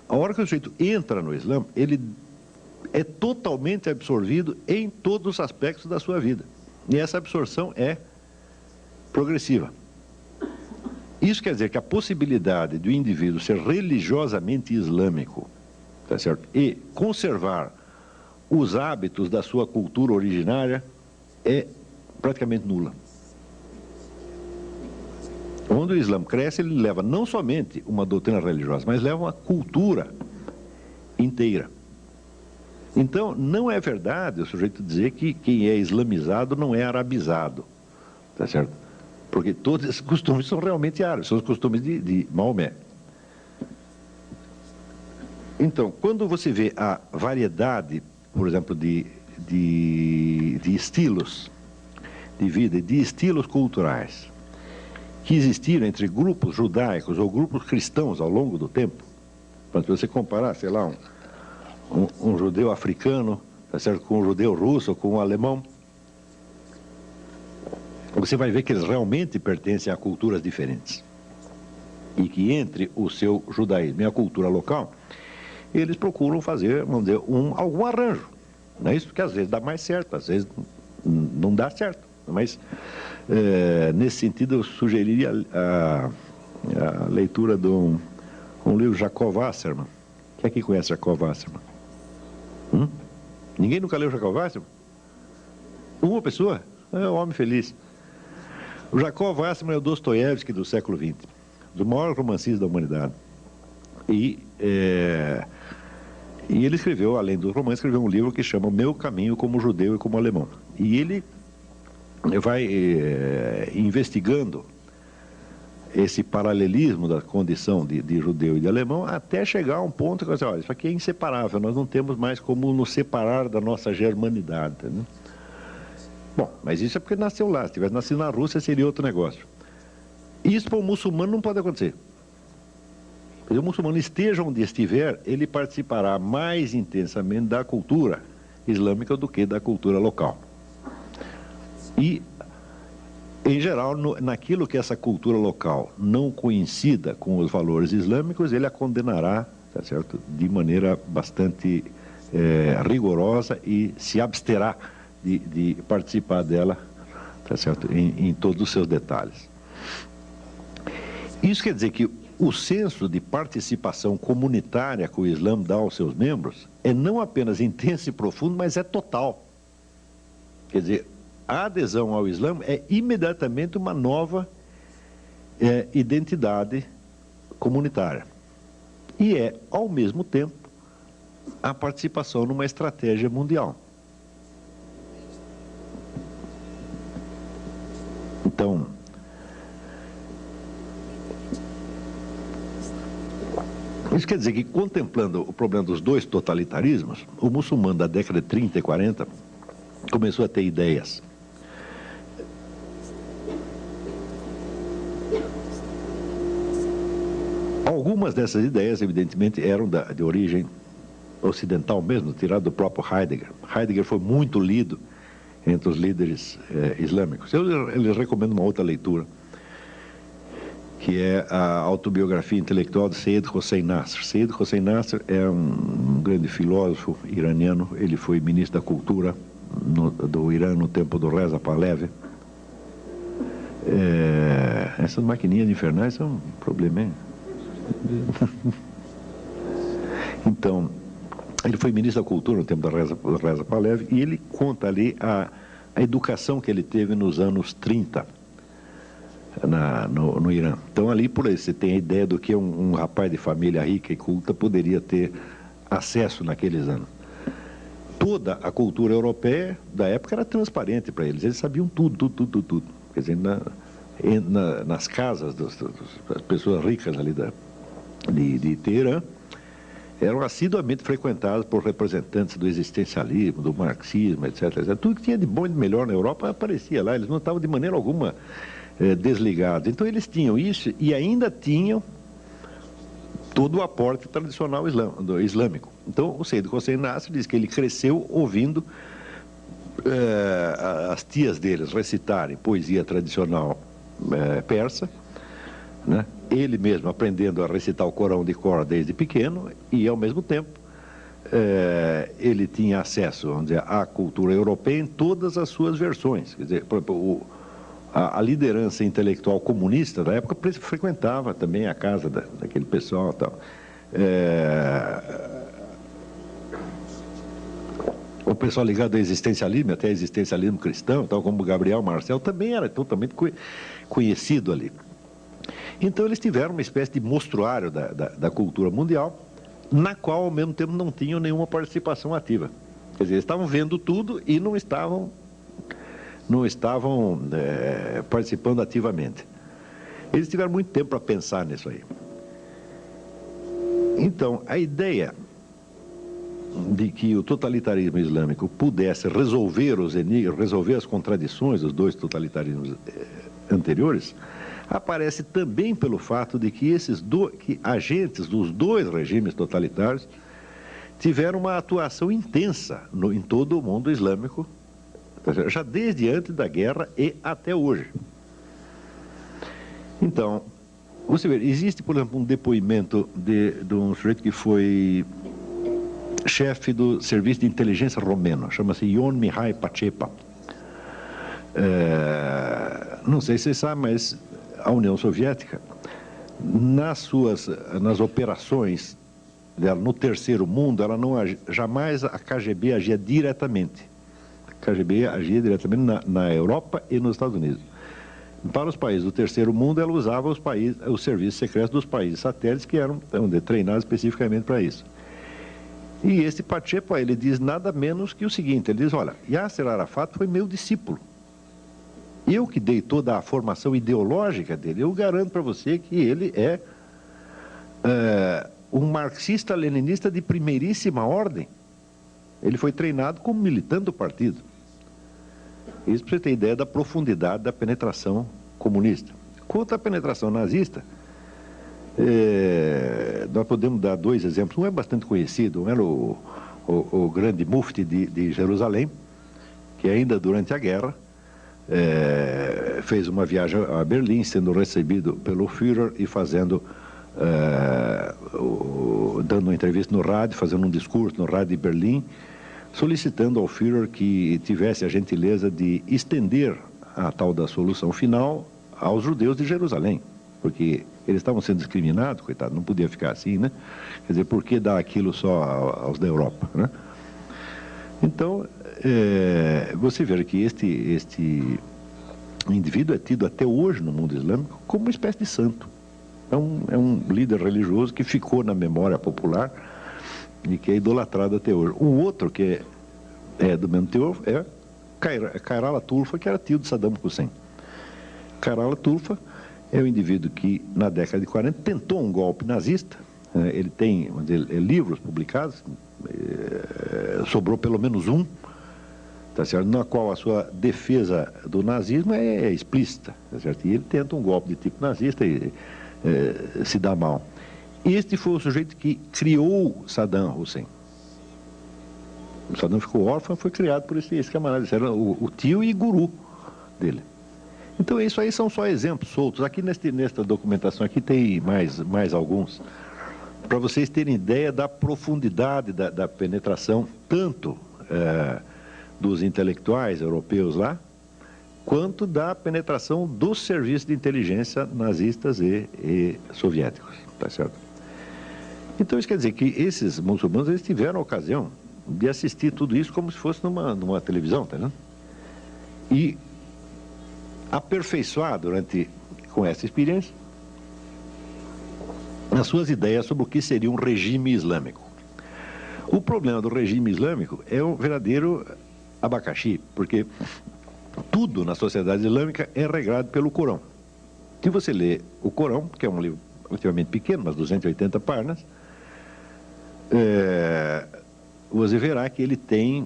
a hora que o sujeito entra no Islã, ele é totalmente absorvido em todos os aspectos da sua vida. E essa absorção é progressiva. Isso quer dizer que a possibilidade do indivíduo ser religiosamente islâmico, tá certo? E conservar os hábitos da sua cultura originária é praticamente nula. Quando o Islã cresce, ele leva não somente uma doutrina religiosa, mas leva uma cultura inteira. Então, não é verdade o sujeito dizer que quem é islamizado não é arabizado, tá certo? Porque todos esses costumes são realmente árabes, são os costumes de Maomé. Então, quando você vê a variedade, por exemplo, de estilos de vida e de estilos culturais que existiram entre grupos judaicos ou grupos cristãos ao longo do tempo, para você comparar, sei lá, um judeu africano, tá certo, com um judeu russo ou com um alemão, você vai ver que eles realmente pertencem a culturas diferentes. E que entre o seu judaísmo e a cultura local, eles procuram fazer, vamos dizer, algum arranjo. Não é isso? Porque às vezes dá mais certo, às vezes não dá certo. Mas, nesse sentido, eu sugeriria a leitura de um livro de Jacob Wasserman. Quem aqui conhece Jacob Wasserman? Ninguém nunca leu Jacob Wasserman? Uma pessoa? É um homem feliz. O Jacob Wasserman é o Dostoiévski do século XX, do maior romancista da humanidade. E ele escreveu, além dos romances, escreveu um livro que chama O Meu Caminho como Judeu e como Alemão. E ele vai investigando esse paralelismo da condição de judeu e de alemão até chegar a um ponto que você olha, isso aqui é inseparável, nós não temos mais como nos separar da nossa germanidade. Né? Bom, mas isso é porque nasceu lá. Se tivesse nascido na Rússia, seria outro negócio. Isso para o muçulmano não pode acontecer. Se o muçulmano esteja onde estiver, ele participará mais intensamente da cultura islâmica do que da cultura local. E, em geral, naquilo que essa cultura local não coincida com os valores islâmicos, ele a condenará, tá certo, de maneira bastante rigorosa e se absterá de participar dela, tá certo, em todos os seus detalhes. Isso quer dizer que o senso de participação comunitária que o Islã dá aos seus membros é não apenas intenso e profundo, mas é total. Quer dizer, a adesão ao Islã é imediatamente uma nova identidade comunitária. E é, ao mesmo tempo, a participação numa estratégia mundial. Então, isso quer dizer que, contemplando o problema dos dois totalitarismos, o muçulmano da década de 30 e 40 começou a ter ideias. Algumas dessas ideias, evidentemente, eram de origem ocidental mesmo, tirado do próprio Heidegger. Heidegger foi muito lido entre os líderes islâmicos. Eu lhes recomendo uma outra leitura, que é a autobiografia intelectual de Seyyed Hossein Nasr. Seyyed Hossein Nasr é um grande filósofo iraniano. Ele foi ministro da Cultura do Irã no tempo do Reza Pahlavi. Essas maquininhas infernais são um problema, hein? Então, ele foi ministro da Cultura no tempo do Reza Pahlavi, e ele conta ali a educação que ele teve nos anos 30 no Irã. Então, ali por aí você tem a ideia do que um rapaz de família rica e culta poderia ter acesso naqueles anos. Toda a cultura europeia da época era transparente para eles sabiam tudo. Quer dizer, nas casas das pessoas ricas ali de Teherã, eram assiduamente frequentadas por representantes do existencialismo, do marxismo, etc. Tudo que tinha de bom e de melhor na Europa aparecia lá. Eles não estavam de maneira alguma desligados. Então eles tinham isso e ainda tinham todo o aporte tradicional islâmico. Então o Seyyed Hossein Nasr diz que ele cresceu ouvindo as tias deles recitarem poesia tradicional persa, né? Ele mesmo aprendendo a recitar o Corão de cor desde pequeno e, ao mesmo tempo, ele tinha acesso, vamos dizer, à cultura europeia em todas as suas versões. Quer dizer, a liderança intelectual comunista da época frequentava também a casa daquele pessoal e tal. O pessoal ligado ao existencialismo, até existencialismo cristão, tal como Gabriel Marcel, também era totalmente conhecido ali. Então eles tiveram uma espécie de mostruário da cultura mundial, na qual ao mesmo tempo não tinham nenhuma participação ativa. Quer dizer, eles estavam vendo tudo e não estavam participando ativamente. Eles tiveram muito tempo para pensar nisso aí. Então, a ideia de que o totalitarismo islâmico pudesse resolver os enigmas, resolver as contradições dos dois totalitarismos anteriores, aparece também pelo fato de que que agentes dos dois regimes totalitários tiveram uma atuação intensa em todo o mundo islâmico, já desde antes da guerra e até hoje. Então, você vê, existe, por exemplo, um depoimento de um sujeito que foi chefe do serviço de inteligência romeno, chama-se Ion Mihai Pacepa. Não sei se você sabe, mas a União Soviética, nas operações dela no terceiro mundo, ela não jamais a KGB agia diretamente. A KGB agia diretamente na Europa e nos Estados Unidos. Para os países do terceiro mundo, ela usava os serviços secretos dos países satélites que eram treinados especificamente para isso. E esse Pacepa, ele diz nada menos que o seguinte, ele diz, olha, Yasser Arafat foi meu discípulo. Eu que dei toda a formação ideológica dele, eu garanto para você que ele é um marxista-leninista de primeiríssima ordem. Ele foi treinado como militante do partido. Isso para você ter ideia da profundidade da penetração comunista. Quanto à penetração nazista, nós podemos dar dois exemplos. Um é bastante conhecido, um era o grande mufti de Jerusalém, que ainda durante a guerra fez uma viagem a Berlim, sendo recebido pelo Führer e dando uma entrevista no rádio, fazendo um discurso no rádio de Berlim, solicitando ao Führer que tivesse a gentileza de estender a tal da solução final aos judeus de Jerusalém. porque eles estavam sendo discriminados, coitado, não podia ficar assim, né? Quer dizer, por que dar aquilo só aos da Europa, né? Então, você vê que este indivíduo é tido até hoje no mundo islâmico como uma espécie de santo. É um líder religioso que ficou na memória popular e que é idolatrado até hoje. Um outro que é do mesmo teor é Khairallah Tulfa, que era tio de Saddam Hussein. Khairallah Tulfa é um indivíduo que, na década de 40, tentou um golpe nazista. Ele tem livros publicados, sobrou pelo menos um, tá certo? Na qual a sua defesa do nazismo é explícita, tá certo? E ele tenta um golpe de tipo nazista e se dá mal. Este foi o sujeito que criou Saddam Hussein. O Saddam ficou órfão, foi criado por esse camarada. Esse era o tio e guru dele. Então, isso aí são só exemplos soltos. Aqui nesta documentação aqui tem mais alguns, para vocês terem ideia da profundidade da penetração, tanto dos intelectuais europeus lá, quanto da penetração dos serviços de inteligência nazistas e soviéticos, tá certo? Então, isso quer dizer que esses muçulmanos, eles tiveram a ocasião de assistir tudo isso como se fosse numa televisão, tá vendo? E aperfeiçoar com essa experiência as suas ideias sobre o que seria um regime islâmico. O problema do regime islâmico é um verdadeiro abacaxi, porque tudo na sociedade islâmica é regrado pelo Corão. Se você lê o Corão, que é um livro relativamente pequeno, umas 280 páginas, você verá que ele tem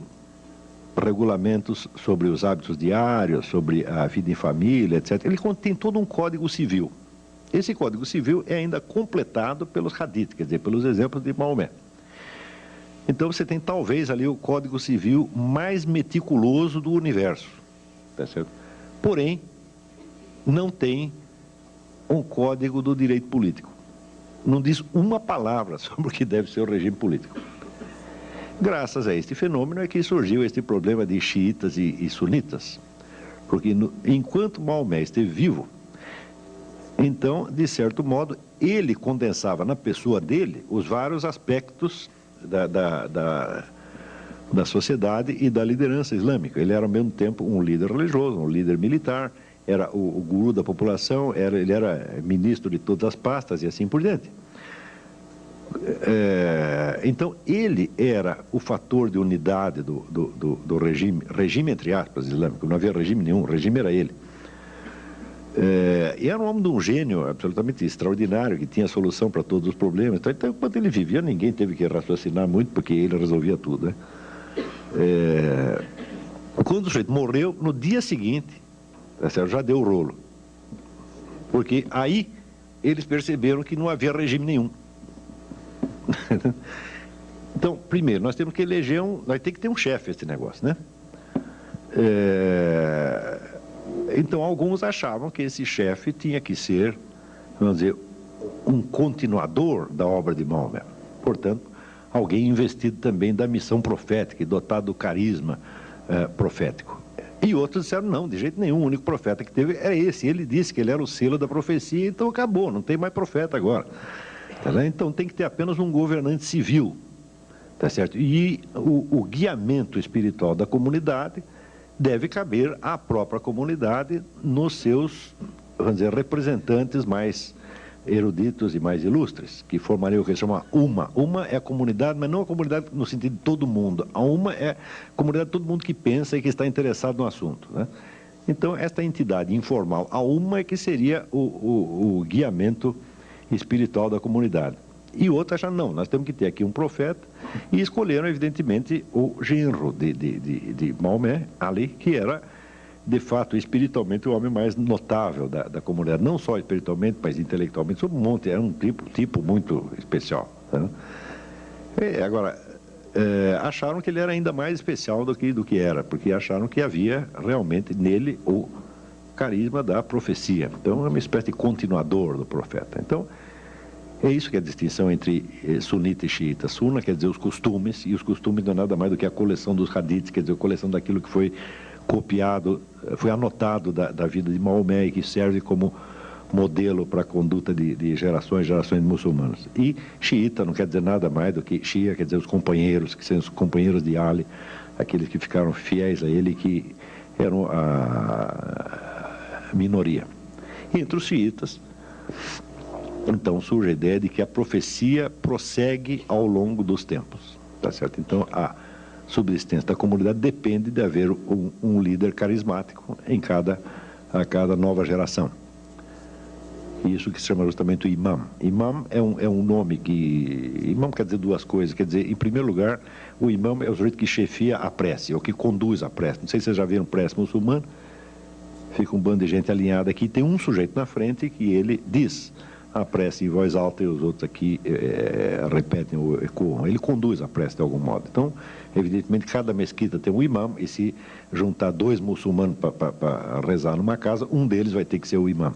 regulamentos sobre os hábitos diários, sobre a vida em família, etc. Ele contém todo um código civil. Esse código civil é ainda completado pelos hadiths, quer dizer, pelos exemplos de Maomé. Então você tem talvez ali o código civil mais meticuloso do universo, tá certo? Porém, não tem um código do direito político. Não diz uma palavra sobre o que deve ser o regime político. Graças a este fenômeno é que surgiu este problema de xiitas e sunitas. Porque enquanto Maomé esteve vivo, então, de certo modo, ele condensava na pessoa dele os vários aspectos da sociedade e da liderança islâmica. Ele era ao mesmo tempo um líder religioso, um líder militar, era o guru da população, ele era ministro de todas as pastas e assim por diante. Então, ele era o fator de unidade do regime entre aspas, islâmico. Não havia regime nenhum, o regime era ele. E era um homem de um gênio absolutamente extraordinário, que tinha solução para todos os problemas. Então, enquanto ele vivia, ninguém teve que raciocinar muito, porque ele resolvia tudo, né? Quando o sujeito morreu, no dia seguinte, já deu o rolo. Porque aí eles perceberam que não havia regime nenhum. Então, primeiro, nós temos que eleger nós temos que ter um chefe esse negócio, né? Então, alguns achavam que esse chefe tinha que ser, vamos dizer, um continuador da obra de Maomé. Portanto, alguém investido também da missão profética e dotado do carisma profético. E outros disseram, não, de jeito nenhum, o único profeta que teve é esse. Ele disse que ele era o selo da profecia, então acabou, não tem mais profeta agora. Então tem que ter apenas um governante civil, tá certo? E o guiamento espiritual da comunidade deve caber à própria comunidade nos seus, vamos dizer, representantes mais eruditos e mais ilustres, que formariam o que se chama Umma. Umma é a comunidade, mas não a comunidade no sentido de todo mundo. A Umma é a comunidade de todo mundo que pensa e que está interessado no assunto, né? Então, esta entidade informal, a Umma, é que seria o guiamento espiritual da comunidade. E outros acharam, não, nós temos que ter aqui um profeta, e escolheram, evidentemente, o genro de Maomé, Ali, que era, de fato, espiritualmente, o homem mais notável da comunidade. Não só espiritualmente, mas intelectualmente, sobre um monte, era um tipo muito especial. Né? Agora, acharam que ele era ainda mais especial do que era, porque acharam que havia realmente nele o carisma da profecia. Então, é uma espécie de continuador do profeta. Então, é isso que é a distinção entre sunita e xiita. Sunna quer dizer os costumes, e os costumes não é nada mais do que a coleção dos hadiths, quer dizer, a coleção daquilo que foi copiado, foi anotado da vida de Maomé e que serve como modelo para a conduta de gerações e gerações de muçulmanos. E xiita não quer dizer nada mais do que Shia, quer dizer os companheiros, que são os companheiros de Ali, aqueles que ficaram fiéis a ele, que eram a minoria. E entre os xiitas, então surge a ideia de que a profecia prossegue ao longo dos tempos, tá certo? Então a subsistência da comunidade depende de haver um líder carismático a cada nova geração. Isso que se chama justamente o imam. Imam é um nome que... Imam quer dizer duas coisas. Quer dizer, em primeiro lugar, o imam é o sujeito que chefia a prece, ou que conduz a prece. Não sei se vocês já viram prece muçulmana. Fica um bando de gente alinhada aqui. Tem um sujeito na frente que ele diz a prece em voz alta e os outros aqui repetem ou ecoam. Ele conduz a prece de algum modo. Então, evidentemente, cada mesquita tem um imam, e se juntar dois muçulmanos para rezar numa casa, um deles vai ter que ser o imam.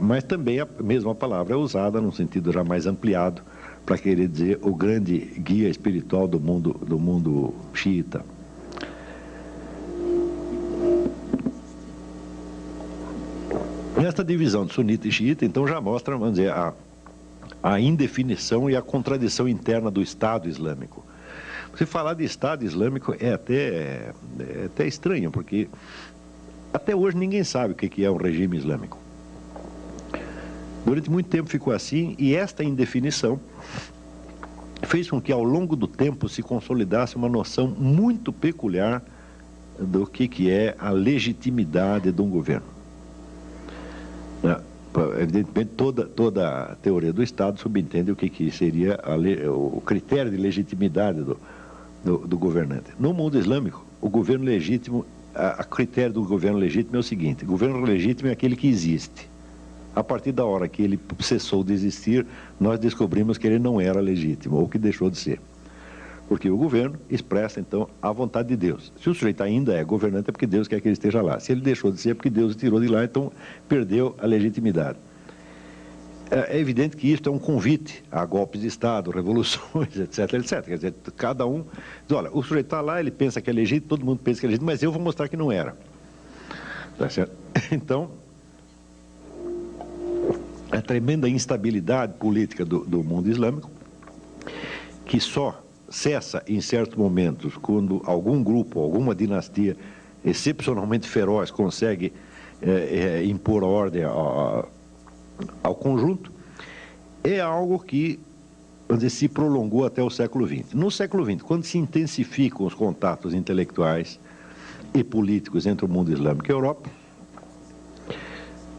Mas também a mesma palavra é usada num sentido já mais ampliado para querer dizer o grande guia espiritual do mundo xiita. Esta divisão de sunita e xiita então já mostra, vamos dizer, a indefinição e a contradição interna do Estado Islâmico. Você falar de Estado Islâmico é até estranho, porque até hoje ninguém sabe o que é um regime islâmico. Durante muito tempo ficou assim, e esta indefinição fez com que ao longo do tempo se consolidasse uma noção muito peculiar do que é a legitimidade de um governo. Evidentemente, toda a teoria do Estado subentende o que seria o critério de legitimidade do governante. No mundo islâmico, o governo legítimo, a critério do governo legítimo é o seguinte: o governo legítimo é aquele que existe. A partir da hora que ele cessou de existir, nós descobrimos que ele não era legítimo, ou que deixou de ser. Porque o governo expressa, então, a vontade de Deus. Se o sujeito ainda é governante, é porque Deus quer que ele esteja lá. Se ele deixou de ser, é porque Deus o tirou de lá, então perdeu a legitimidade. É evidente que isto é um convite a golpes de Estado, revoluções, etc, etc. Quer dizer, cada um diz, olha, o sujeito está lá, ele pensa que é legítimo, todo mundo pensa que é legítimo, mas eu vou mostrar que não era. Tá certo? Então, a tremenda instabilidade política do mundo islâmico, que só cessa em certos momentos quando algum grupo, alguma dinastia excepcionalmente feroz consegue impor ordem ao conjunto, é algo que, vamos dizer, se prolongou até o século XX. No século XX, quando se intensificam os contatos intelectuais e políticos entre o mundo islâmico e a Europa,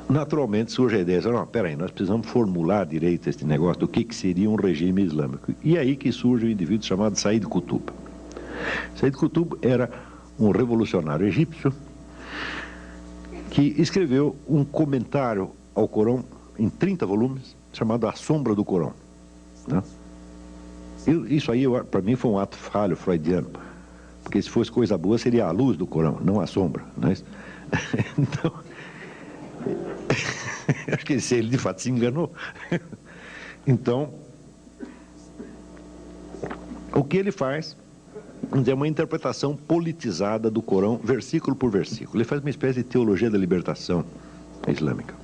naturalmente surge a ideia de, não, peraí, nós precisamos formular direito este negócio do que seria um regime islâmico. E aí que surge um indivíduo chamado Said Qutb. Said Qutb era um revolucionário egípcio que escreveu um comentário ao Corão em 30 volumes, chamado A Sombra do Corão. Né? Isso aí, para mim, foi um ato falho freudiano, porque se fosse coisa boa, seria a luz do Corão, não a sombra. Né? Então, acho que ele de fato se enganou. Então, o que ele faz é uma interpretação politizada do Corão, versículo por versículo. Ele faz uma espécie de teologia da libertação islâmica.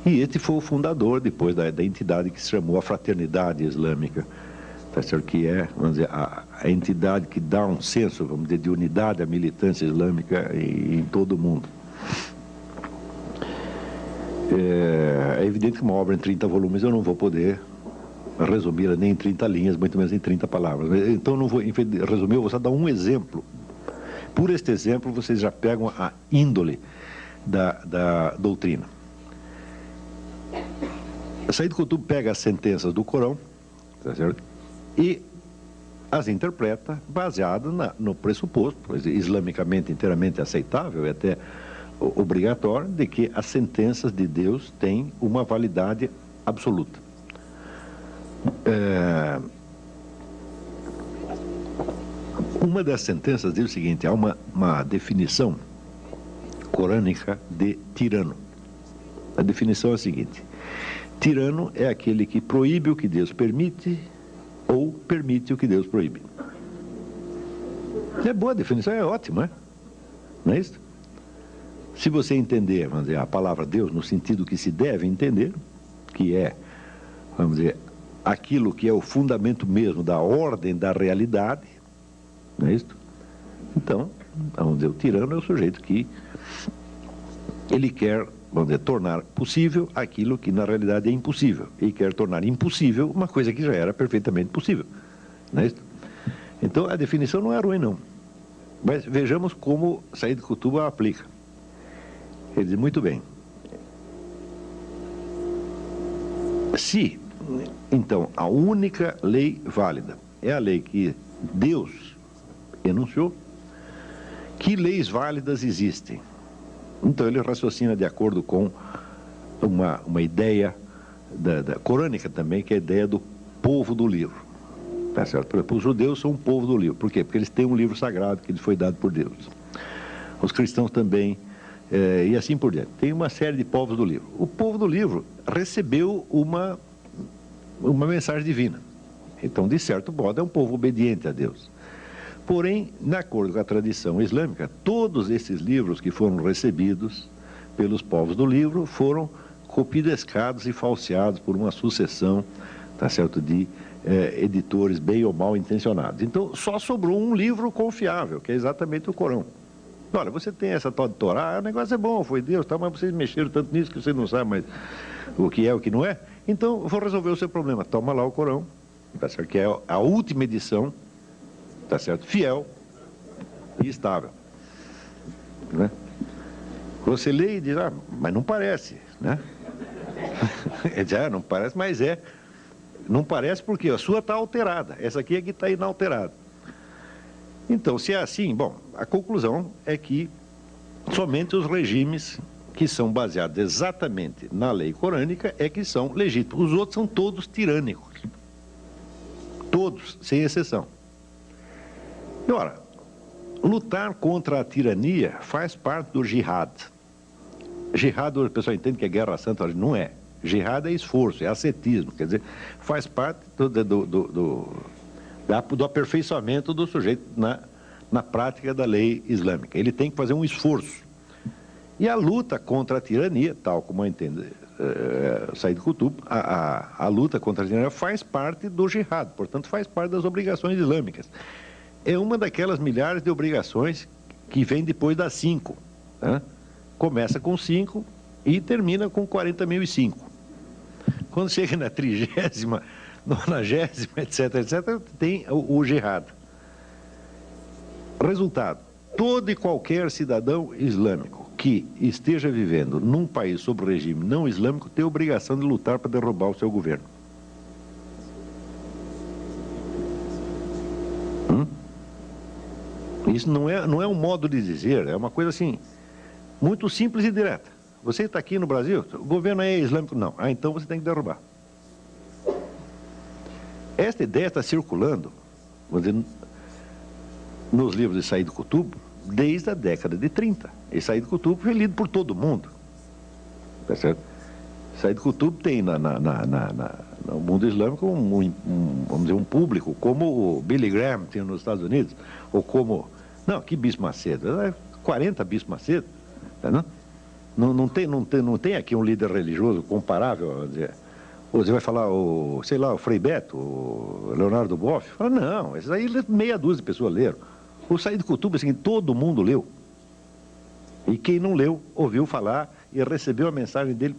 E este foi o fundador, depois, da entidade que se chamou a Fraternidade Islâmica, tá certo? Que é, vamos dizer, a entidade que dá um senso, vamos dizer, de unidade à militância islâmica em todo o mundo. É evidente que uma obra em 30 volumes eu não vou poder resumi-la nem em 30 linhas, muito menos em 30 palavras. Então eu não vou resumir, eu vou só dar um exemplo. Por este exemplo, vocês já pegam a índole da doutrina. Said Qutb pega as sentenças do Corão, tá certo? E as interpreta baseado no pressuposto, islamicamente inteiramente aceitável e até obrigatório, de que as sentenças de Deus têm uma validade absoluta. Uma das sentenças diz o seguinte: há uma definição corânica de tirano. A definição é a seguinte: tirano é aquele que proíbe o que Deus permite ou permite o que Deus proíbe. É boa a definição, é ótima, não é isso? se você entender, vamos dizer, a palavra Deus no sentido que se deve entender, que é, vamos dizer, aquilo que é o fundamento mesmo da ordem da realidade, não é isso? Então, vamos dizer, o tirano é o sujeito que ele quer, vamos dizer, tornar possível aquilo que na realidade é impossível. E quer tornar impossível uma coisa que já era perfeitamente possível. Não é isso? Então, a definição não é ruim, não. Mas vejamos como Said Qutb a aplica. Ele diz, muito bem. Se, então, a única lei válida é a lei que Deus enunciou, que leis válidas existem? Então ele raciocina de acordo com uma ideia da corânica também, que é a ideia do povo do livro. Tá certo? Por exemplo, os judeus são um povo do livro. Por quê? Porque eles têm um livro sagrado que lhes foi dado por Deus. Os cristãos também, e assim por diante. Tem uma série de povos do livro. O povo do livro recebeu uma mensagem divina. Então, de certo modo, é um povo obediente a Deus. Porém, de acordo com a tradição islâmica, todos esses livros que foram recebidos pelos povos do livro foram copidescados e falseados por uma sucessão, tá certo, de editores bem ou mal intencionados. Então, só sobrou um livro confiável, que é exatamente o Corão. Olha, você tem essa tal de Torá, o negócio é bom, foi Deus, tá, mas vocês mexeram tanto nisso que você não sabe mais o que é o que não é. Então, eu vou resolver o seu problema. Toma lá o Corão, tá certo, que é a última edição, tá certo, fiel e estável. Né? Você lê e diz, mas não parece, né? Ele diz, não parece, mas é. Não parece porque a sua está alterada, essa aqui é que está inalterada. Então, se é assim, bom, a conclusão é que somente os regimes que são baseados exatamente na lei corânica é que são legítimos. Os outros são todos tirânicos. Todos, sem exceção. E, ora, lutar contra a tirania faz parte do jihad. Jihad, o pessoal entende que é guerra santa, não é. Jihad é esforço, é ascetismo, quer dizer, faz parte do aperfeiçoamento do sujeito na prática da lei islâmica. Ele tem que fazer um esforço. E a luta contra a tirania, tal como entende Said Qutb, a luta contra a tirania faz parte do jihad, portanto faz parte das obrigações islâmicas. É uma daquelas milhares de obrigações que vem depois das 5. Né? Começa com 5 e termina com 40.005. Quando chega na 30ª, 90ª, etc., tem o jihad. Resultado, todo e qualquer cidadão islâmico que esteja vivendo num país sob regime não islâmico tem a obrigação de lutar para derrubar o seu governo. Isso não é um modo de dizer, é uma coisa assim, muito simples e direta. Você está aqui no Brasil, o governo é islâmico? Não. Então você tem que derrubar. Esta ideia está circulando, vamos dizer, nos livros de Said Qutb desde a década de 30. E Said Qutb foi lido por todo mundo. Tá certo? Said Qutb tem no mundo islâmico vamos dizer, um público como o Billy Graham tinha nos Estados Unidos, ou como... Não, que Bispo Macedo? 40 Bispo Macedo. Tá, não tem aqui um líder religioso comparável, vamos dizer. Você vai falar, o Frei Beto, o Leonardo Boff? Fala, não, esses aí meia dúzia de pessoas leram. O Said Qutb, assim, todo mundo leu. E quem não leu, ouviu falar e recebeu a mensagem dele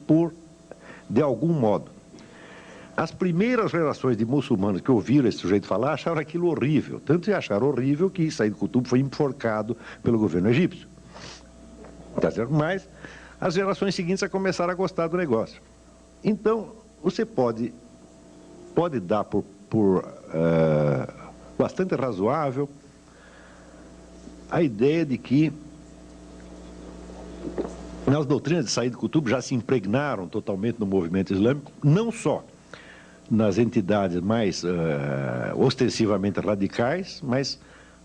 de algum modo. As primeiras gerações de muçulmanos que ouviram esse sujeito falar acharam aquilo horrível. Tanto acharam horrível que Said Qutb foi enforcado pelo governo egípcio. Tá certo? Mas as gerações seguintes começaram a gostar do negócio. Então, você pode dar por bastante razoável a ideia de que as doutrinas de Said Qutb já se impregnaram totalmente no movimento islâmico, não só nas entidades mais ostensivamente radicais, mas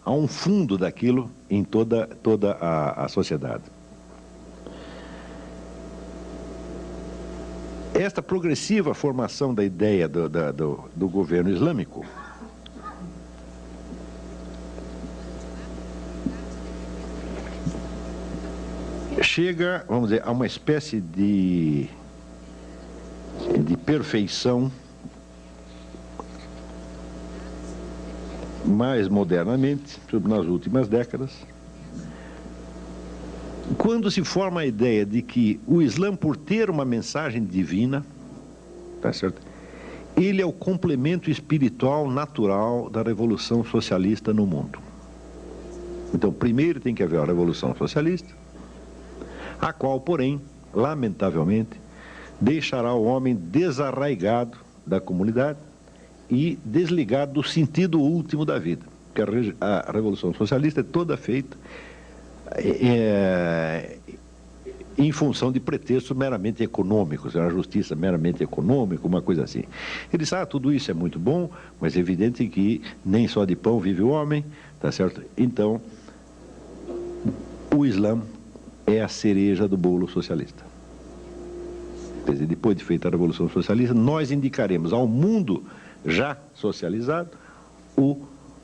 há um fundo daquilo em toda a sociedade. Esta progressiva formação da ideia do governo islâmico chega, vamos dizer, a uma espécie de perfeição mais modernamente, nas últimas décadas, quando se forma a ideia de que o Islã, por ter uma mensagem divina, tá certo? Ele é o complemento espiritual natural da revolução socialista no mundo. Então, primeiro tem que haver a revolução socialista, a qual, porém, lamentavelmente, deixará o homem desarraigado da comunidade e desligado do sentido último da vida. Porque a revolução socialista é toda feita em função de pretextos meramente econômicos, a justiça meramente econômica, uma coisa assim. Ele diz, tudo isso é muito bom, mas é evidente que nem só de pão vive o homem, tá certo? Então, o Islã é a cereja do bolo socialista. Quer dizer, depois de feita a Revolução Socialista, nós indicaremos ao mundo já socializado o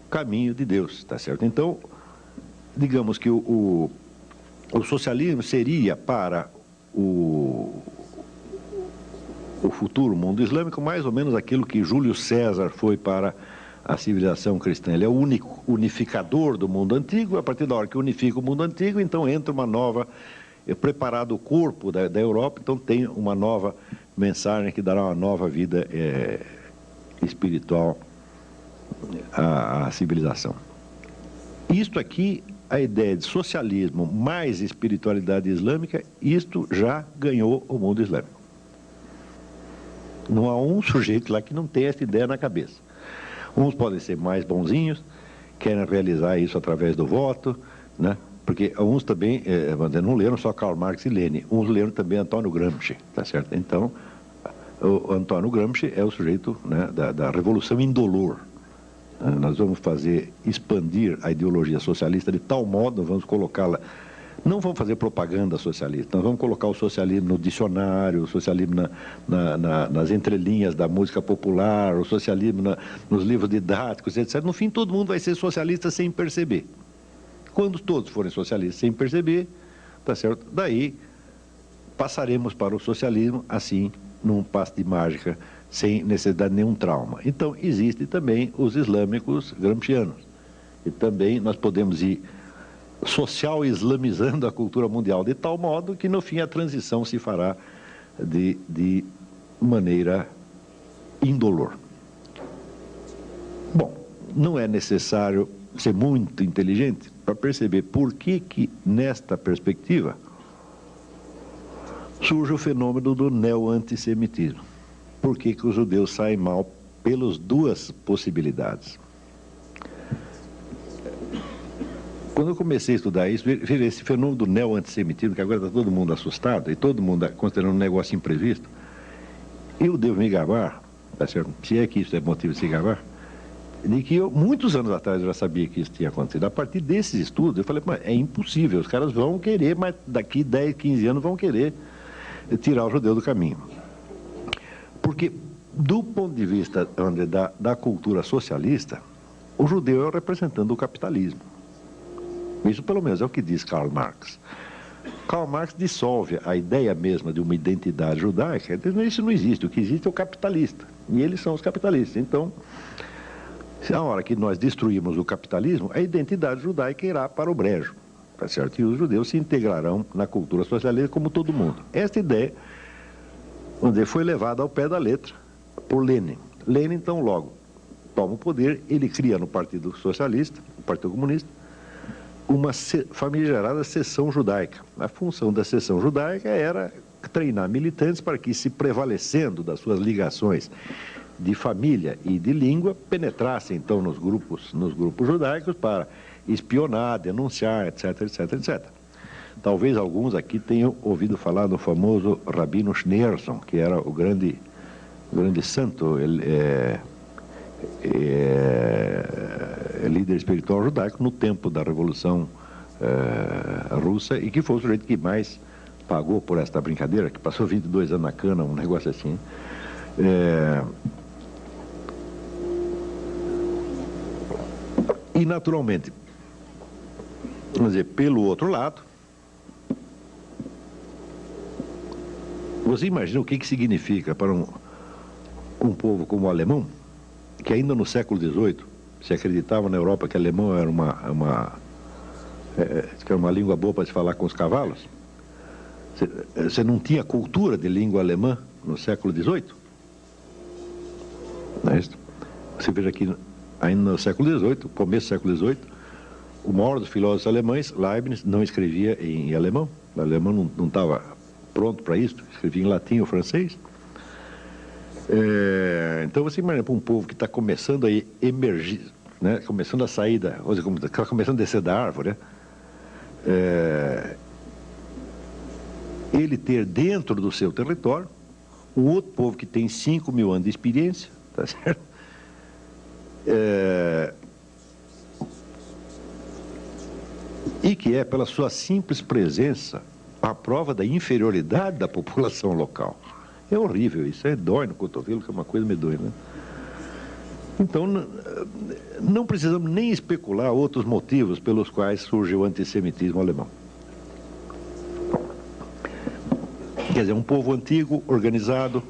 caminho de Deus, tá certo? Então, digamos que o socialismo seria para o futuro mundo islâmico mais ou menos aquilo que Júlio César foi para a civilização cristã. Ele é o único unificador do mundo antigo. A partir da hora que unifica o mundo antigo, então entra uma nova, preparado o corpo da Europa, então tem uma nova mensagem que dará uma nova vida espiritual à civilização. Isto aqui, a ideia de socialismo mais espiritualidade islâmica, isto já ganhou o mundo islâmico. Não há um sujeito lá que não tenha essa ideia na cabeça. Uns podem ser mais bonzinhos, querem realizar isso através do voto, né? Porque uns também não leram só Karl Marx e Lenin, uns leram também Antônio Gramsci, tá certo? Então, o Antônio Gramsci é o sujeito, né, da revolução indolor. Nós vamos expandir a ideologia socialista de tal modo, vamos colocá-la, não vamos fazer propaganda socialista, nós vamos colocar o socialismo no dicionário, o socialismo nas entrelinhas da música popular, o socialismo nos livros didáticos, etc. No fim, todo mundo vai ser socialista sem perceber. Quando todos forem socialistas sem perceber, tá certo? Daí passaremos para o socialismo, assim, num passe de mágica, sem necessidade de nenhum trauma. Então, existem também os islâmicos gramscianos. E também nós podemos ir social islamizando a cultura mundial de tal modo que, no fim, a transição se fará de maneira indolor. Bom, não é necessário ser muito inteligente para perceber por que nesta perspectiva, surge o fenômeno do neo-antissemitismo. Por que os judeus saem mal pelas duas possibilidades? Quando eu comecei a estudar isso, veja esse fenômeno do neo-antissemitismo, que agora está todo mundo assustado, e todo mundo considerando um negócio imprevisto, eu devo me gabar, tá certo? Se é que isso é motivo de se gabar, de que muitos anos atrás eu já sabia que isso tinha acontecido. A partir desses estudos, eu falei, mas é impossível, os caras vão querer, mas daqui 10, 15 anos vão querer tirar o judeu do caminho. Porque, do ponto de vista da cultura socialista, o judeu é o representante do capitalismo. Isso, pelo menos, é o que diz Karl Marx. Karl Marx dissolve a ideia mesma de uma identidade judaica. Isso não existe. O que existe é o capitalista. E eles são os capitalistas. Então, a hora que nós destruímos o capitalismo, a identidade judaica irá para o brejo. Tá certo? E os judeus se integrarão na cultura socialista como todo mundo. Esta ideia, vamos dizer, foi levada ao pé da letra por Lenin. Lenin, então, logo toma o poder, ele cria no Partido Socialista, no Partido Comunista, uma famigerada seção judaica. A função da seção judaica era treinar militantes para que, se prevalecendo das suas ligações de família e de língua, penetrassem então nos grupos judaicos para espionar, denunciar, etc, etc, etc. Talvez alguns aqui tenham ouvido falar do famoso Rabino Schneerson, que era o grande santo, líder espiritual judaico no tempo da Revolução Russa, e que foi o sujeito que mais pagou por esta brincadeira, que passou 22 anos na cana, um negócio assim. E, naturalmente, vamos dizer, pelo outro lado, Você imagina o que significa para um povo como o alemão, que ainda no século XVIII se acreditava na Europa que alemão era uma língua boa para se falar com os cavalos. Você não tinha cultura de língua alemã no século XVIII? Não é isso? Você veja que ainda no século XVIII, começo do século XVIII, o maior dos filósofos alemães, Leibniz, não escrevia em alemão. O alemão não estava pronto para isso, escrevia em latim ou francês. Então você imagina para um povo que está começando a emergir, né, começando a sair está começando a descer da árvore, né, ele ter dentro do seu território um outro povo que tem 5.000 anos de experiência, tá certo? E que é, pela sua simples presença, a prova da inferioridade da população local. É horrível isso, dói no cotovelo, que é uma coisa medonha, né? Então, não precisamos nem especular outros motivos pelos quais surgiu o antissemitismo alemão. Quer dizer, um povo antigo, organizado,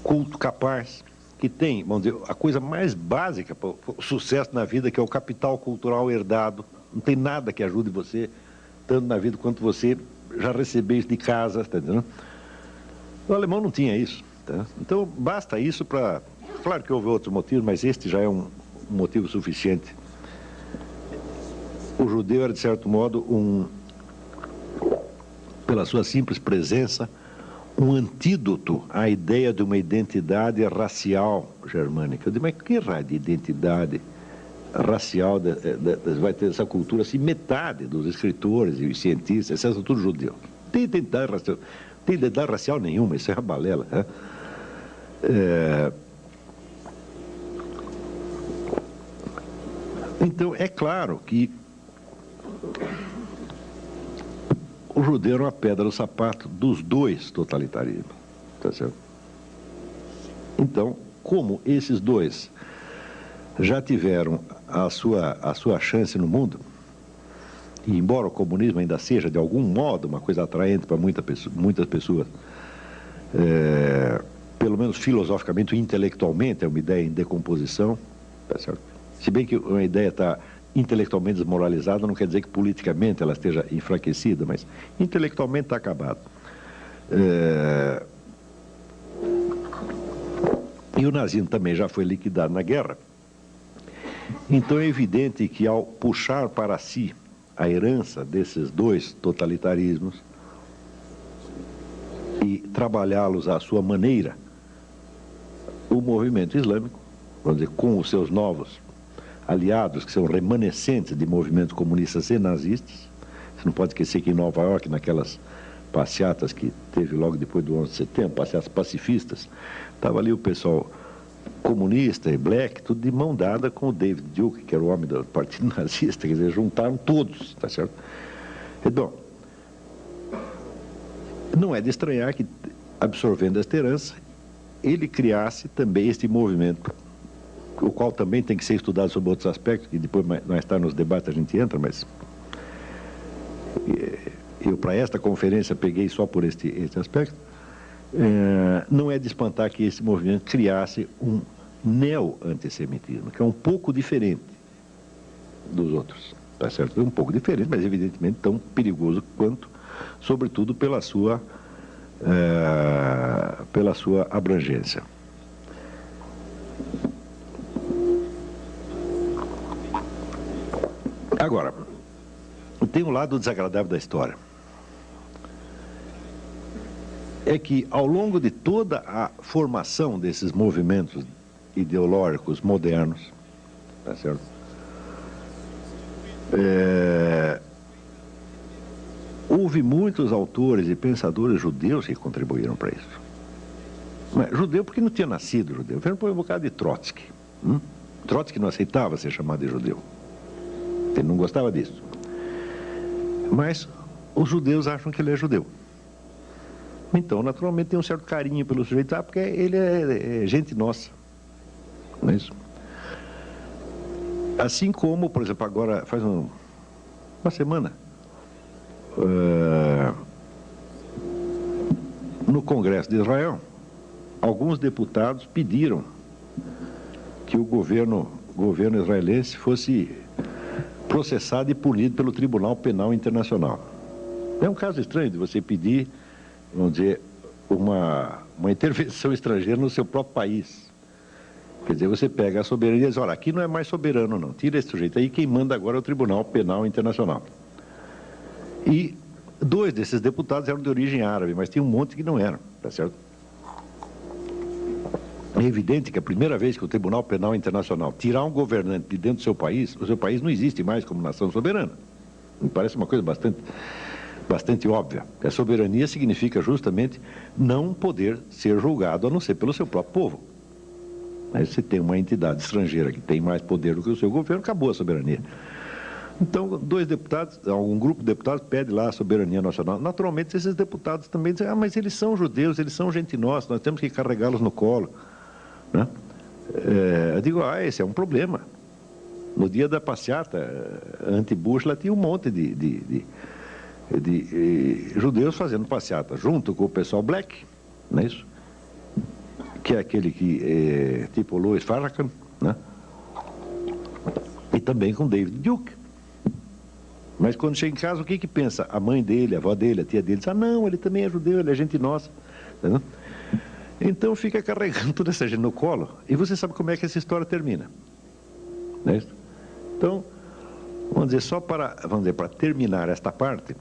culto, capaz, que tem, vamos dizer, a coisa mais básica para o sucesso na vida, que é o capital cultural herdado. Não tem nada que ajude você, tanto na vida quanto você já recebeu isso de casa, tá entendendo? O alemão não tinha isso, tá? Então basta isso para... Claro que houve outros motivos, mas este já é um motivo suficiente. O judeu era, de certo modo, pela sua simples presença, um antídoto à ideia de uma identidade racial germânica. Eu digo, mas que raio de identidade racial vai ter essa cultura? Assim, metade dos escritores e os cientistas, esses são tudo judeus. Tem identidade racial. Tem identidade racial nenhuma, isso é uma balela. Né? Então, é claro que o judeu era uma pedra no sapato dos dois totalitarismos. Tá certo? Então, como esses dois já tiveram a sua chance no mundo, e embora o comunismo ainda seja, de algum modo, uma coisa atraente para muitas pessoas, pelo menos filosoficamente ou intelectualmente, é uma ideia em decomposição, tá certo? Se bem que uma ideia está intelectualmente desmoralizada, não quer dizer que politicamente ela esteja enfraquecida, mas intelectualmente está acabada. E o nazismo também já foi liquidado na guerra. Então é evidente que, ao puxar para si a herança desses dois totalitarismos e trabalhá-los à sua maneira, o movimento islâmico, vamos dizer, com os seus novos aliados, que são remanescentes de movimentos comunistas e nazistas. Você não pode esquecer que em Nova York, naquelas passeatas que teve logo depois do 11 de setembro, passeatas pacifistas, estava ali o pessoal comunista e black, tudo de mão dada com o David Duke, que era o homem do partido nazista, quer dizer, juntaram todos, tá certo? Então, não é de estranhar que, absorvendo esta herança, ele criasse também este movimento, o qual também tem que ser estudado sob outros aspectos, que depois mais tarde nos debates a gente entra, mas eu para esta conferência peguei só por este aspecto. Não é de espantar que esse movimento criasse um neo-antissemitismo, que é um pouco diferente dos outros, tá certo? É um pouco diferente, mas evidentemente tão perigoso quanto, sobretudo pela sua abrangência. Agora, tem um lado desagradável da história. É que, ao longo de toda a formação desses movimentos ideológicos modernos, tá certo? Houve muitos autores e pensadores judeus que contribuíram para isso. Mas, judeu porque não tinha nascido judeu. Foi um bocado de Trotsky. Trotsky não aceitava ser chamado de judeu. Ele não gostava disso. Mas os judeus acham que ele é judeu. Então, naturalmente, tem um certo carinho pelo sujeito, porque ele é gente nossa. Não é isso? Assim como, por exemplo, agora, faz uma no Congresso de Israel, alguns deputados pediram que o governo israelense fosse processado e punido pelo Tribunal Penal Internacional. É um caso estranho de você pedir, vamos dizer, uma intervenção estrangeira no seu próprio país. Quer dizer, você pega a soberania e diz, olha, aqui não é mais soberano não, tira esse sujeito aí, quem manda agora é o Tribunal Penal Internacional. E 2 desses deputados eram de origem árabe, mas tinha um monte que não eram, tá certo? É evidente que a primeira vez que o Tribunal Penal Internacional tirar um governante de dentro do seu país, o seu país não existe mais como nação soberana. Me parece uma coisa bastante óbvia. A soberania significa justamente não poder ser julgado a não ser pelo seu próprio povo. Aí você tem uma entidade estrangeira que tem mais poder do que o seu governo, acabou a soberania. Então, 2 deputados, um grupo de deputados pede lá a soberania nacional. Naturalmente, esses deputados também dizem, mas eles são judeus, eles são gente nossa, nós temos que carregá-los no colo. Né? Eu digo, esse é um problema. No dia da passeata anti-Bush, lá tinha um monte de judeus fazendo passeata, junto com o pessoal black, não é isso? Que é aquele que, tipo Louis Farrakhan, né? E também com David Duke. Mas quando chega em casa, o que pensa? A mãe dele, a avó dele, a tia dele, diz, não, ele também é judeu, ele é gente nossa. Entendeu? Então fica carregando toda essa gente no colo, e você sabe como é que essa história termina. Não é isso? Então, vamos dizer, só para terminar esta parte,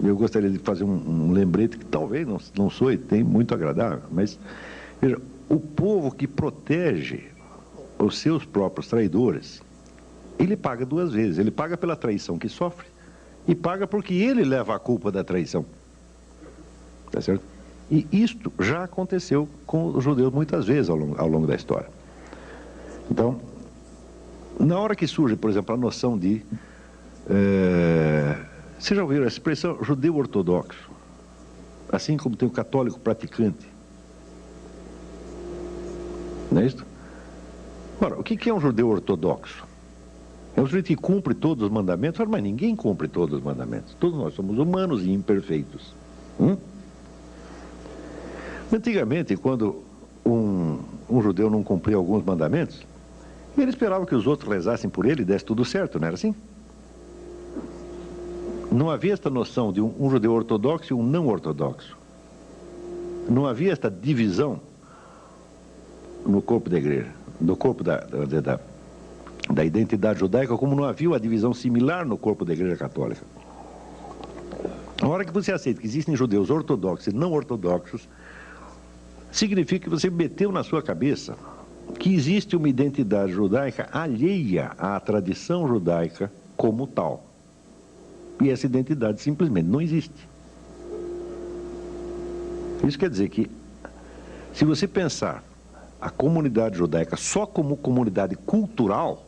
eu gostaria de fazer um lembrete que talvez não soe tem muito agradável, mas veja, o povo que protege os seus próprios traidores, ele paga 2 vezes. Ele paga pela traição que sofre e paga porque ele leva a culpa da traição. Tá certo? E isto já aconteceu com os judeus muitas vezes ao longo da história. Então, na hora que surge, por exemplo, a noção de... Vocês já ouviram a expressão judeu ortodoxo? Assim como tem o católico praticante. Não é isso? Ora, o que é um judeu ortodoxo? É um sujeito que cumpre todos os mandamentos, mas ninguém cumpre todos os mandamentos. Todos nós somos humanos e imperfeitos. Antigamente, quando um judeu não cumpria alguns mandamentos, ele esperava que os outros rezassem por ele e desse tudo certo, não era assim? Não havia esta noção de um judeu ortodoxo e um não ortodoxo. Não havia esta divisão no corpo da igreja, no corpo da identidade judaica, como não havia a divisão similar no corpo da igreja católica. A hora que você aceita que existem judeus ortodoxos e não ortodoxos, significa que você meteu na sua cabeça que existe uma identidade judaica alheia à tradição judaica como tal. E essa identidade simplesmente não existe. Isso quer dizer que, se você pensar a comunidade judaica só como comunidade cultural,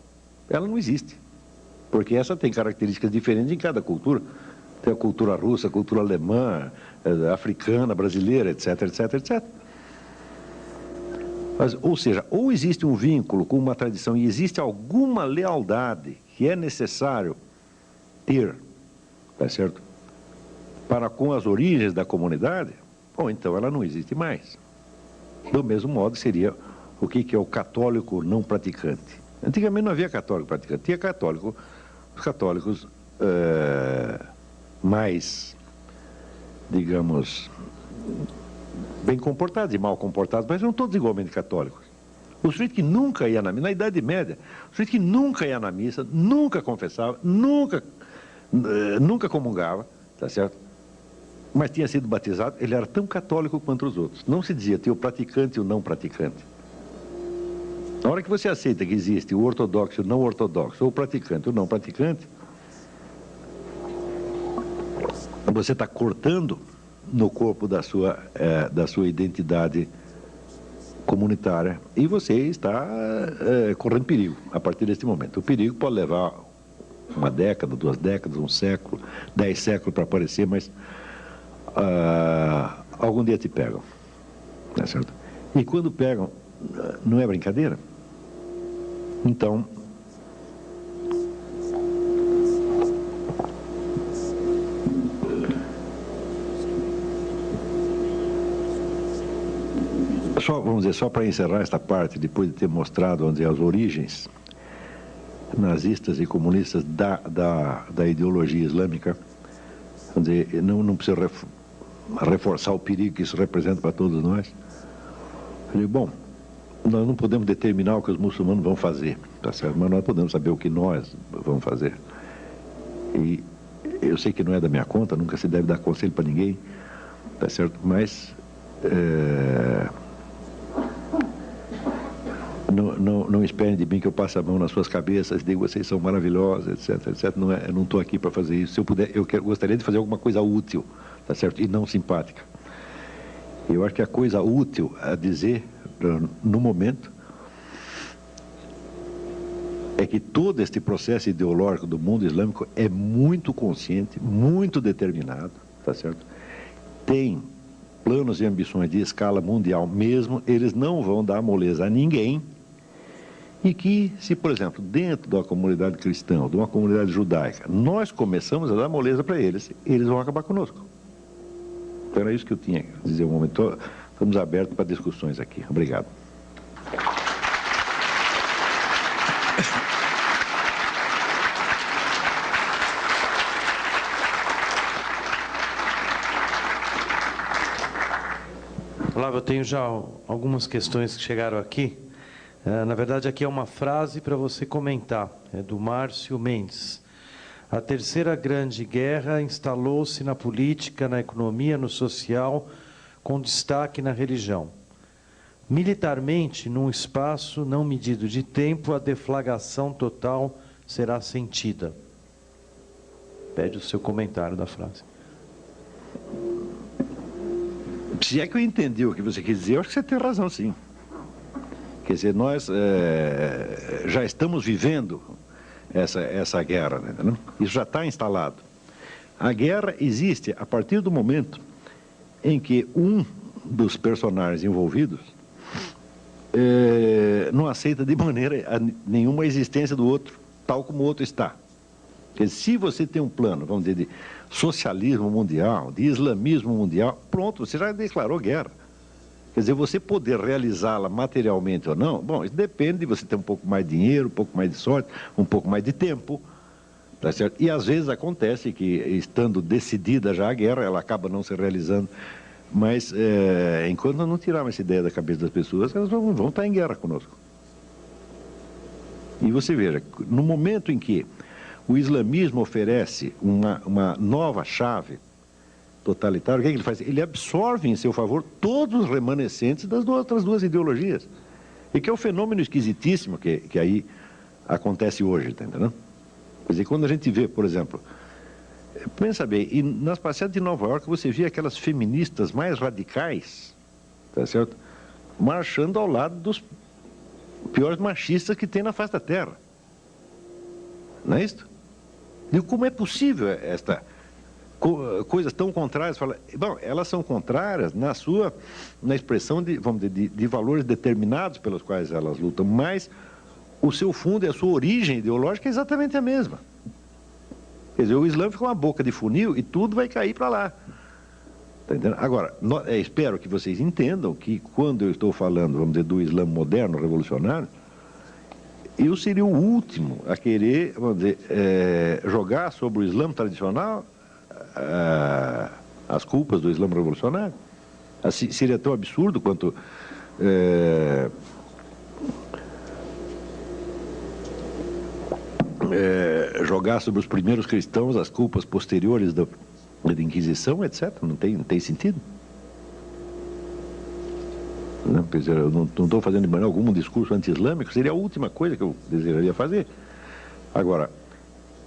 ela não existe. Porque essa tem características diferentes em cada cultura. Tem a cultura russa, a cultura alemã, africana, brasileira, etc, etc, etc. Mas, ou seja, ou existe um vínculo com uma tradição e existe alguma lealdade que é necessário ter, tá certo? Para com as origens da comunidade, ou então ela não existe mais. Do mesmo modo seria o que é o católico não praticante. Antigamente não havia católico praticante, tinha os católicos mais, digamos, bem comportados e mal comportados, mas não todos igualmente católicos. O sujeito que nunca ia na Idade Média, o sujeito que nunca ia na missa, nunca confessava, nunca comungava, tá certo? Mas tinha sido batizado, ele era tão católico quanto os outros. Não se dizia, tinha o praticante e o não praticante. Na hora que você aceita que existe o ortodoxo e o não ortodoxo, ou o praticante e o não praticante, você está cortando no corpo da sua identidade comunitária e você está correndo perigo a partir deste momento. O perigo pode levar 1 década, 2 décadas, 1 século, 10 séculos para aparecer, mas algum dia te pegam, não é certo? E quando pegam, não é brincadeira. Então, vamos dizer, só para encerrar esta parte, depois de ter mostrado, vamos dizer, as origens nazistas e comunistas da ideologia islâmica, vamos dizer, não precisa reforçar o perigo que isso representa para todos nós. Eu digo, bom, nós não podemos determinar o que os muçulmanos vão fazer, tá certo? Mas nós podemos saber o que nós vamos fazer. E eu sei que não é da minha conta, nunca se deve dar conselho para ninguém, tá certo? Mas não esperem de mim que eu passe a mão nas suas cabeças e diga vocês são maravilhosos, etc, etc. Eu não estou aqui para fazer isso. Se eu puder, gostaria de fazer alguma coisa útil, tá certo? E não simpática. Eu acho que a coisa útil a dizer, no momento, é que todo este processo ideológico do mundo islâmico é muito consciente, muito determinado, tá certo? Tem planos e ambições de escala mundial mesmo, eles não vão dar moleza a ninguém. E que, se, por exemplo, dentro de uma comunidade cristã, de uma comunidade judaica, nós começamos a dar moleza para eles, eles vão acabar conosco. Então era isso que eu tinha a dizer um momento. Estamos abertos para discussões aqui. Obrigado. Olavo, eu tenho já algumas questões que chegaram aqui. Na verdade, aqui é uma frase para você comentar. É do Márcio Mendes. A terceira grande guerra instalou-se na política, na economia, no social, com destaque na religião. Militarmente, num espaço não medido de tempo, a deflagração total será sentida. Pede o seu comentário da frase. Se é que eu entendi o que você quis dizer, eu acho que você tem razão, sim. Quer dizer, nós já estamos vivendo essa guerra, né? Isso já está instalado. A guerra existe a partir do momento em que um dos personagens envolvidos não aceita de maneira nenhuma a existência do outro, tal como o outro está. Quer dizer, se você tem um plano, vamos dizer, de socialismo mundial, de islamismo mundial, pronto, você já declarou guerra. Quer dizer, você poder realizá-la materialmente ou não, bom, isso depende de você ter um pouco mais de dinheiro, um pouco mais de sorte, um pouco mais de tempo, tá certo? E às vezes acontece que, estando decidida já a guerra, ela acaba não se realizando, mas enquanto nós não tirarmos essa ideia da cabeça das pessoas, elas vão estar em guerra conosco. E você veja, no momento em que o islamismo oferece uma nova chave totalitária, o que é que ele faz? Ele absorve em seu favor todos os remanescentes das outras duas ideologias. E que é um fenômeno esquisitíssimo que aí acontece hoje, tá entendendo? Quer dizer, quando a gente vê, por exemplo, pensa bem, e nas passeatas de Nova York você vê aquelas feministas mais radicais, tá certo? Marchando ao lado dos piores machistas que tem na face da Terra. Não é isso? E como é possível esta coisas tão contrárias? Bom, elas são contrárias na expressão vamos dizer, de valores determinados pelos quais elas lutam, mas o seu fundo e a sua origem ideológica é exatamente a mesma. Quer dizer, o Islã fica uma boca de funil e tudo vai cair para lá. Tá entendendo? Agora, espero que vocês entendam que quando eu estou falando, vamos dizer, do Islã moderno, revolucionário, eu seria o último a querer, vamos dizer, jogar sobre o Islã tradicional as culpas do Islã revolucionário. Assim, seria tão absurdo quanto jogar sobre os primeiros cristãos as culpas posteriores da Inquisição, etc. Não tem sentido. Não, quer dizer, eu não estou fazendo de maneira alguma um discurso anti-islâmico, seria a última coisa que eu desejaria fazer. Agora,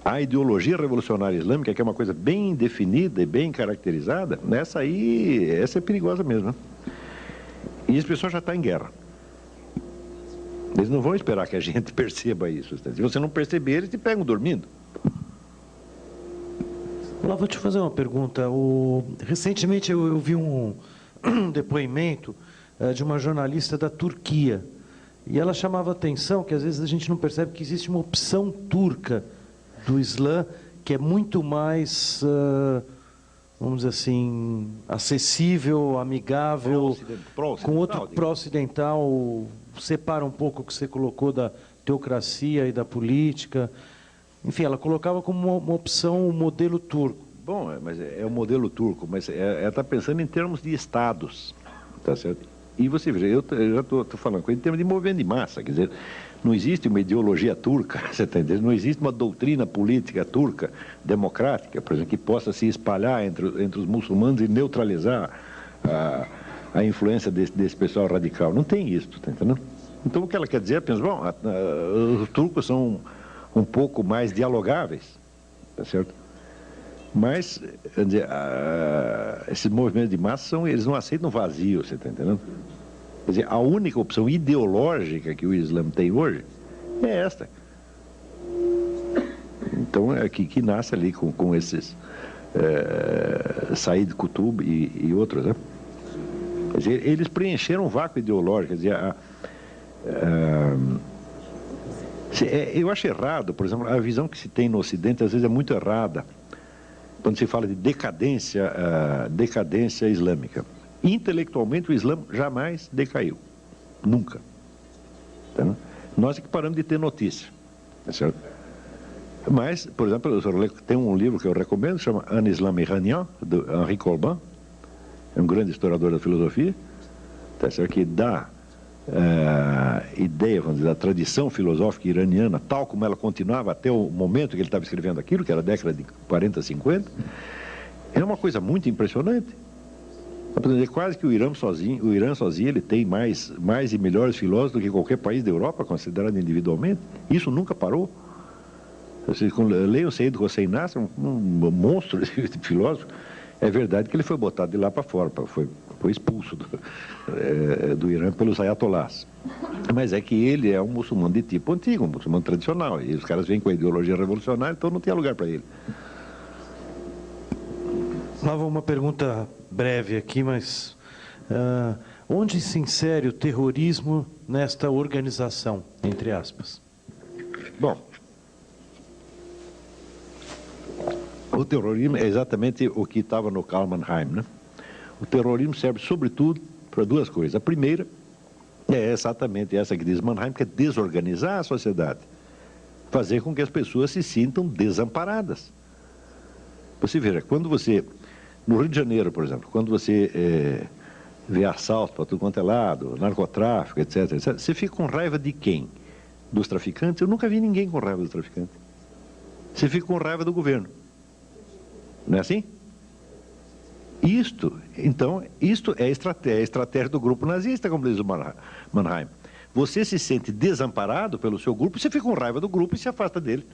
a ideologia revolucionária islâmica, que é uma coisa bem definida e bem caracterizada, essa é perigosa mesmo, né? E as pessoas já estão em guerra. Eles não vão esperar que a gente perceba isso. Se você não perceber, eles te pegam dormindo. Lá, vou te fazer uma pergunta. Recentemente eu vi um depoimento de uma jornalista da Turquia. E ela chamava a atenção que às vezes a gente não percebe que existe uma opção turca do Islã que é muito mais vamos dizer assim, acessível, amigável, com outro pró-ocidental, separa um pouco o que você colocou da teocracia e da política. Enfim, ela colocava como uma opção o modelo turco. Bom, mas é o modelo turco, mas ela está pensando em termos de estados, tá certo? E você veja, eu já estou falando com ele em termos de movimento de massa, quer dizer, não existe uma ideologia turca, você está entendendo? Não existe uma doutrina política turca, democrática, por exemplo, que possa se espalhar entre os muçulmanos e neutralizar a influência desse pessoal radical. Não tem isso, está entendendo? Então o que ela quer dizer é, pensa, bom, os turcos são um pouco mais dialogáveis, tá certo? Mas, quer dizer, esses movimentos de massa, eles não aceitam vazio, você está entendendo? Quer dizer, a única opção ideológica que o Islã tem hoje é esta. Então, é que nasce ali com esses Said Qutb e outros, né? Quer dizer, eles preencheram um vácuo ideológico, quer dizer, eu acho errado, por exemplo, a visão que se tem no Ocidente às vezes é muito errada, quando se fala de decadência islâmica. Intelectualmente, o Islã jamais decaiu. Nunca. Tá? Nós é que paramos de ter notícia. Tá certo? Mas, por exemplo, tem um livro que eu recomendo, chama Un Islam iranien, do Henri Colban, é um grande historiador da filosofia, tá certo? Que dá ideia, vamos dizer, da tradição filosófica iraniana, tal como ela continuava até o momento que ele estava escrevendo aquilo, que era a década de 40, 50, é uma coisa muito impressionante. Para dizer, quase que o Irã sozinho ele tem mais e melhores filósofos do que qualquer país da Europa, considerado individualmente. Isso nunca parou. Vocês leiam o Said Hossein Nasr, um monstro de filósofo. É verdade que ele foi botado de lá para fora, foi expulso do Irã pelos ayatollahs. Mas é que ele é um muçulmano de tipo antigo, um muçulmano tradicional. E os caras vêm com a ideologia revolucionária, então não tinha lugar para ele. Lava, uma pergunta breve aqui, mas onde se insere o terrorismo nesta organização, entre aspas? Bom, o terrorismo é exatamente o que estava no Karl Mannheim, né? O terrorismo serve, sobretudo, para duas coisas. A primeira é exatamente essa que diz Mannheim, que é desorganizar a sociedade. Fazer com que as pessoas se sintam desamparadas. Você veja, quando você... No Rio de Janeiro, por exemplo, quando você vê assalto para tudo quanto é lado, narcotráfico, etc., etc., você fica com raiva de quem? Dos traficantes? Eu nunca vi ninguém com raiva dos traficantes. Você fica com raiva do governo. Não é assim? Isto é a estratégia do grupo nazista, como diz o Mannheim. Você se sente desamparado pelo seu grupo, você fica com raiva do grupo e se afasta dele.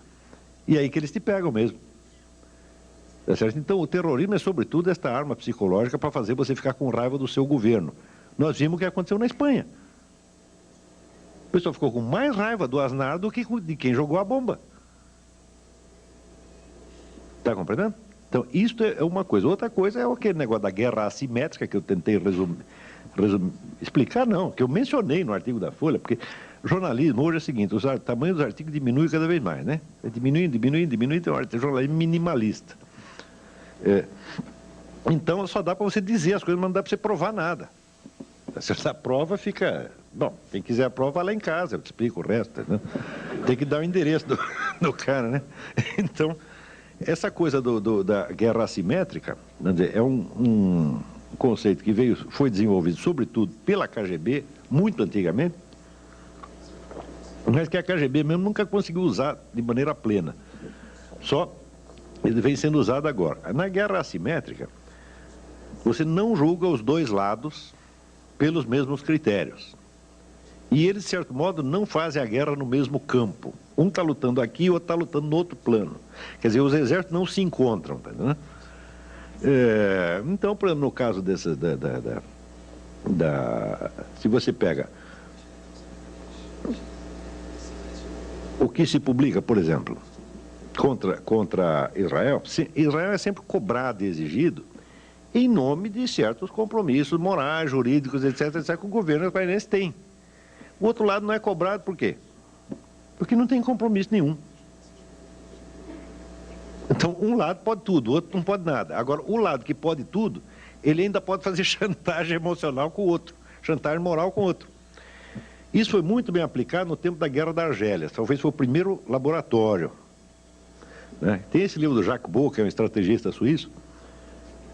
E é aí que eles te pegam mesmo. Tá certo? Então, o terrorismo é, sobretudo, esta arma psicológica para fazer você ficar com raiva do seu governo. Nós vimos o que aconteceu na Espanha. O pessoal ficou com mais raiva do Aznar do que de quem jogou a bomba. Está compreendendo? Então, isto é uma coisa. Outra coisa é aquele negócio da guerra assimétrica que eu tentei explicar, não, que eu mencionei no artigo da Folha, porque jornalismo hoje é o seguinte, o tamanho dos artigos diminui cada vez mais, né? Diminuindo, então é jornalismo minimalista. Então, só dá para você dizer as coisas, mas não dá para você provar nada. Se a prova fica... Bom, quem quiser a prova, vai lá em casa, eu te explico o resto. Né? Tem que dar o endereço do cara, né? Então... Essa coisa da guerra assimétrica, é um conceito que foi desenvolvido, sobretudo, pela KGB, muito antigamente, mas que a KGB mesmo nunca conseguiu usar de maneira plena. Só ele vem sendo usado agora. Na guerra assimétrica, você não julga os dois lados pelos mesmos critérios. E eles, de certo modo, não fazem a guerra no mesmo campo. Um está lutando aqui, o outro está lutando no outro plano. Quer dizer, os exércitos não se encontram. Tá, né? Então, por exemplo, no caso dessas... se você pega o que se publica, por exemplo, contra Israel, Israel é sempre cobrado e exigido em nome de certos compromissos morais, jurídicos, etc., que o governo israelense tem. O outro lado não é cobrado por quê? Porque não tem compromisso nenhum. Então, um lado pode tudo, o outro não pode nada. Agora, o lado que pode tudo, ele ainda pode fazer chantagem emocional com o outro, chantagem moral com o outro. Isso foi muito bem aplicado no tempo da Guerra da Argélia. Talvez foi o primeiro laboratório. Né? Tem esse livro do Jacques Beau, que é um estrategista suíço,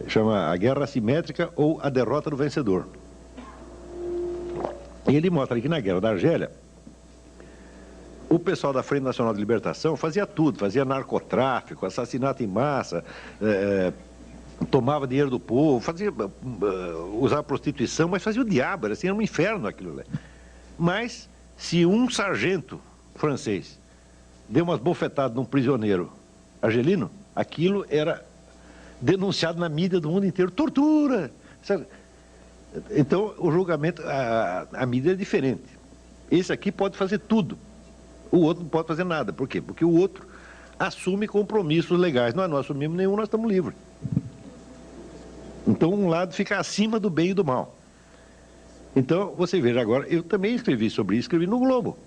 chama A Guerra Assimétrica ou A Derrota do Vencedor. E ele mostra que na Guerra da Argélia, o pessoal da Frente Nacional de Libertação fazia tudo, fazia narcotráfico, assassinato em massa, tomava dinheiro do povo, usava prostituição, mas fazia o diabo, era um inferno aquilo lá. Mas, se um sargento francês deu umas bofetadas num prisioneiro argelino, aquilo era denunciado na mídia do mundo inteiro, tortura, sabe? Então, o julgamento, a mídia é diferente. Esse aqui pode fazer tudo, o outro não pode fazer nada. Por quê? Porque o outro assume compromissos legais. Nós não assumimos nenhum, nós estamos livres. Então, um lado fica acima do bem e do mal. Então, você veja agora, eu também escrevi sobre isso, escrevi no Globo.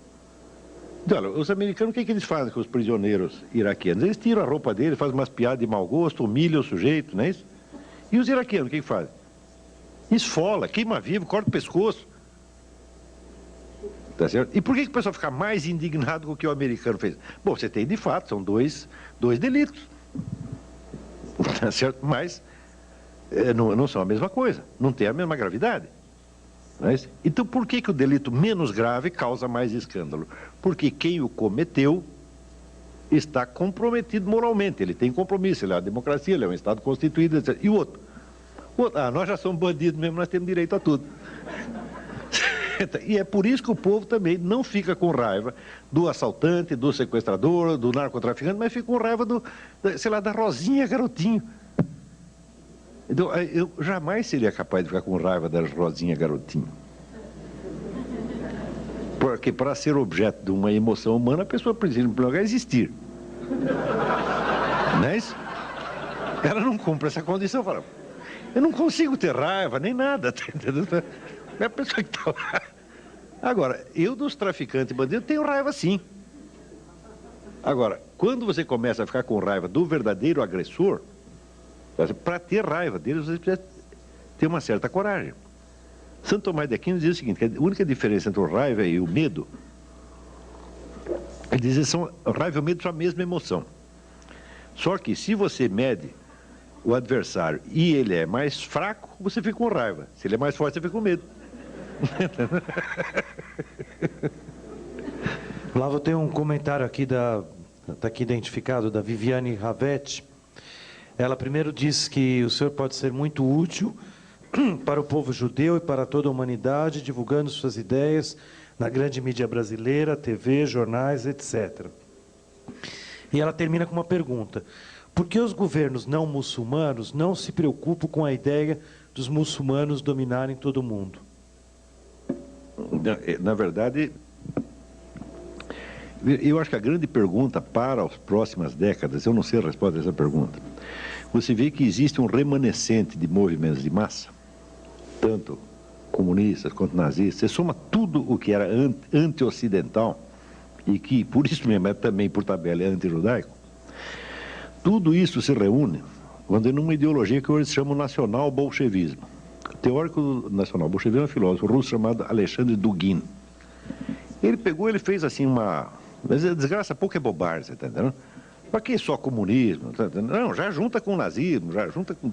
Então, olha, os americanos, o que eles fazem com os prisioneiros iraquianos? Eles tiram a roupa deles, fazem umas piadas de mau gosto, humilham o sujeito, não é isso? E os iraquianos, o que fazem? Esfola, queima vivo, corta o pescoço. Tá certo? E por que o pessoal fica mais indignado com o que o americano fez? Bom, você tem de fato, são dois delitos. Tá certo? Mas não são a mesma coisa, não tem a mesma gravidade. Então, por que o delito menos grave causa mais escândalo? Porque quem o cometeu está comprometido moralmente, ele tem compromisso, ele é uma democracia, ele é um Estado constituído, etc. E o outro? Nós já somos bandidos mesmo, nós temos direito a tudo. E é por isso que o povo também não fica com raiva do assaltante, do sequestrador, do narcotraficante, mas fica com raiva da Rosinha Garotinho. Então, eu jamais seria capaz de ficar com raiva da Rosinha Garotinho. Porque para ser objeto de uma emoção humana, a pessoa precisa, em primeiro lugar, existir. Não é isso? Ela não cumpre essa condição. Fala, eu não consigo ter raiva, nem nada. É a pessoa que está lá. Agora, eu dos traficantes e bandidos tenho raiva sim. Agora, quando você começa a ficar com raiva do verdadeiro agressor, para ter raiva deles, você precisa ter uma certa coragem. Santo Tomás de Aquino diz o seguinte, que a única diferença entre o raiva e o medo, ele diz que o raiva e o medo são a mesma emoção. Só que se você mede o adversário e ele é mais fraco, você fica com raiva. Se ele é mais forte, você fica com medo. Lá eu tenho um comentário aqui, está aqui identificado, da Viviane Ravetti. Ela primeiro diz que o senhor pode ser muito útil para o povo judeu e para toda a humanidade, divulgando suas ideias na grande mídia brasileira, TV, jornais, etc. E ela termina com uma pergunta. Por que os governos não muçulmanos não se preocupam com a ideia dos muçulmanos dominarem todo o mundo? Na verdade, eu acho que a grande pergunta para as próximas décadas, eu não sei a resposta dessa pergunta, você vê que existe um remanescente de movimentos de massa, tanto comunistas quanto nazistas, você soma tudo o que era anti-ocidental, e que, por isso mesmo, é também, por tabela, é anti-judaico, tudo isso se reúne quando numa ideologia que hoje se chama nacional-bolchevismo. O teórico do nacional-bolchevismo é um filósofo russo chamado Alexandre Dugin. Ele fez assim uma... Mas a desgraça pouco é bobagem, você está entendendo? Para que só comunismo? Tá entendendo? Não, já junta com o nazismo, já junta com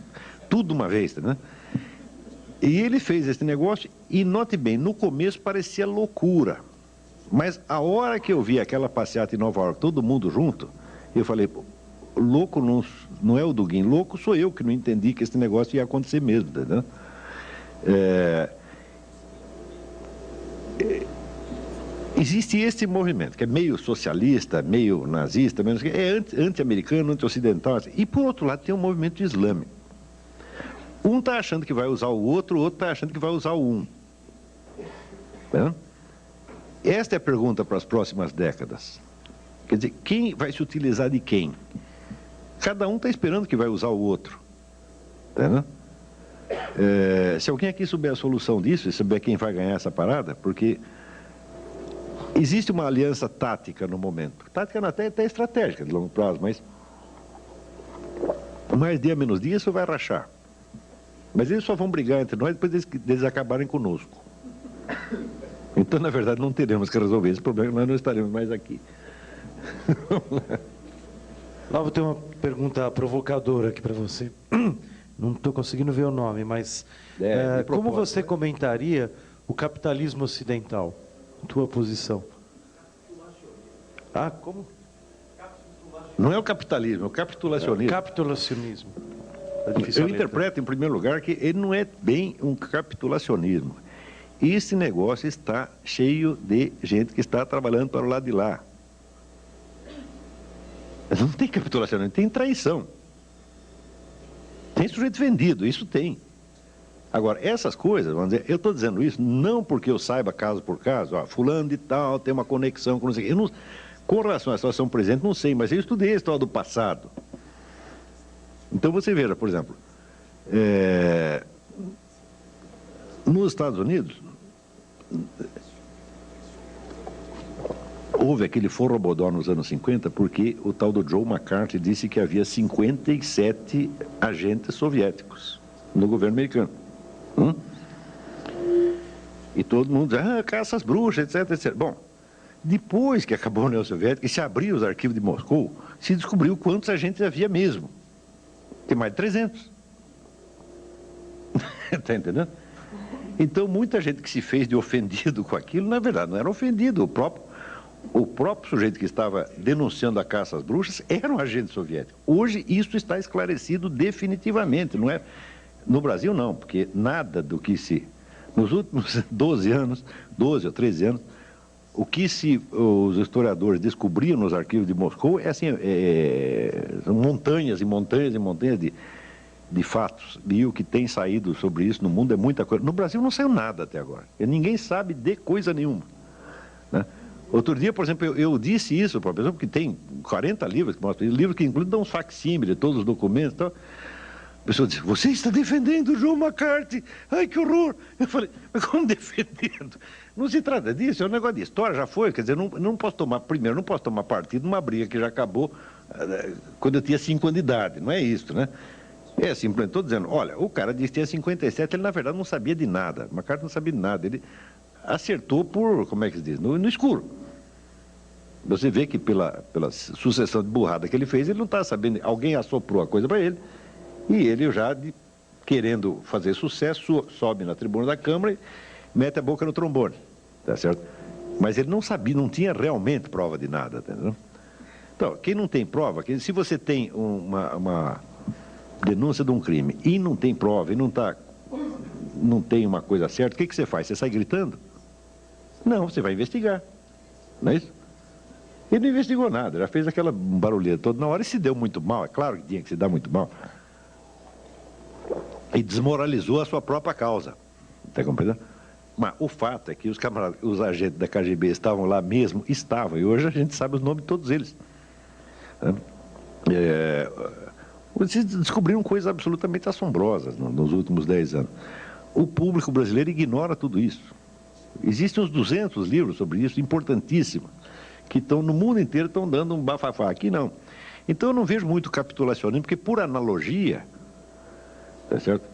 tudo uma vez, tá entendendo? E ele fez esse negócio e, note bem, no começo parecia loucura. Mas a hora que eu vi aquela passeata em Nova York, todo mundo junto, eu falei, louco não é o Dugin, louco sou eu que não entendi que esse negócio ia acontecer mesmo, tá entendendo? Existe esse movimento, que é meio socialista, meio nazista, é anti-americano, anti-ocidental, assim. E por outro lado tem um movimento islâmico. Um está achando que vai usar o outro está achando que vai usar o um. Tá? Esta é a pergunta para as próximas décadas. Quer dizer, quem vai se utilizar de quem? Cada um está esperando que vai usar o outro. Tá? Se alguém aqui souber a solução disso, e souber quem vai ganhar essa parada, porque existe uma aliança tática no momento. Tática até estratégica de longo prazo, mas Mais dia, menos dia, isso vai rachar. Mas eles só vão brigar entre nós depois deles acabarem conosco. Então, na verdade, não teremos que resolver esse problema, nós não estaremos mais aqui. Lá vou ter uma pergunta provocadora aqui para você. Não estou conseguindo ver o nome, mas como você comentaria o capitalismo ocidental? Tua posição? Ah, como? Não é o capitalismo, é o capitulacionismo. Capitulacionismo. Eu interpreto, em primeiro lugar, que ele não é bem um capitulacionismo. Esse negócio está cheio de gente que está trabalhando para o lado de lá. Não tem capitulacionismo, tem traição. Tem sujeito vendido, isso tem. Agora, essas coisas, vamos dizer, eu estou dizendo isso não porque eu saiba caso por caso, fulano de tal tem uma conexão com não sei o quê. Eu não, com relação à situação presente, não sei, mas eu estudei a história do passado. Então você veja, por exemplo, nos Estados Unidos, houve aquele forrobodó nos anos 50 porque o tal do Joe McCarthy disse que havia 57 agentes soviéticos no governo americano. E todo mundo diz, caça as bruxas, etc, etc. Bom, depois que acabou a União Soviética e se abriu os arquivos de Moscou, se descobriu quantos agentes havia mesmo. Tem mais de 300. Está entendendo? Então, muita gente que se fez de ofendido com aquilo, na verdade, não era ofendido. O próprio sujeito que estava denunciando a caça às bruxas era um agente soviético. Hoje, isso está esclarecido definitivamente, não é? No Brasil, não, porque nada do que se... Nos últimos 12 ou 13 anos, o que os historiadores descobriam nos arquivos de Moscou é assim, são montanhas e montanhas e montanhas de fatos. E o que tem saído sobre isso no mundo é muita coisa. No Brasil não saiu nada até agora. Ninguém sabe de coisa nenhuma, né? Outro dia, por exemplo, eu disse isso para a pessoa, porque tem 40 livros que mostram isso, livros que incluem dão uns facsímiles, todos os documentos e tal. A pessoa disse, você está defendendo o Joe McCarthy? Ai, que horror! Eu falei, mas como defendendo? Não se trata disso, é um negócio de história, já foi. Quer dizer, não posso tomar partido numa briga que já acabou quando eu tinha 5 anos de idade. Não é isso, né? É simplesmente, estou dizendo, olha, o cara disse que tinha 57, ele na verdade não sabia de nada. O McCarthy não sabia de nada. Ele acertou por, como é que se diz, no escuro. Você vê que pela sucessão de burrada que ele fez, ele não está sabendo, alguém assoprou a coisa para ele, e ele já, querendo fazer sucesso, sobe na tribuna da Câmara e mete a boca no trombone, tá certo? Mas ele não sabia, não tinha realmente prova de nada, entendeu? Então, quem não tem prova, se você tem uma denúncia de um crime e não tem prova, e não tem uma coisa certa, o que você faz? Você sai gritando? Não, você vai investigar, não é isso? Ele não investigou nada, já fez aquela barulheira toda na hora e se deu muito mal, é claro que tinha que se dar muito mal. E desmoralizou a sua própria causa. Está compreendendo? Mas o fato é que os agentes da KGB estavam lá mesmo, e hoje a gente sabe os nomes de todos eles. Vocês descobriram coisas absolutamente assombrosas nos últimos 10 anos. O público brasileiro ignora tudo isso. Existem uns 200 livros sobre isso, importantíssimos, que estão no mundo inteiro, estão dando um bafafá. Aqui não. Então eu não vejo muito capitulacionismo, porque por analogia, tá certo?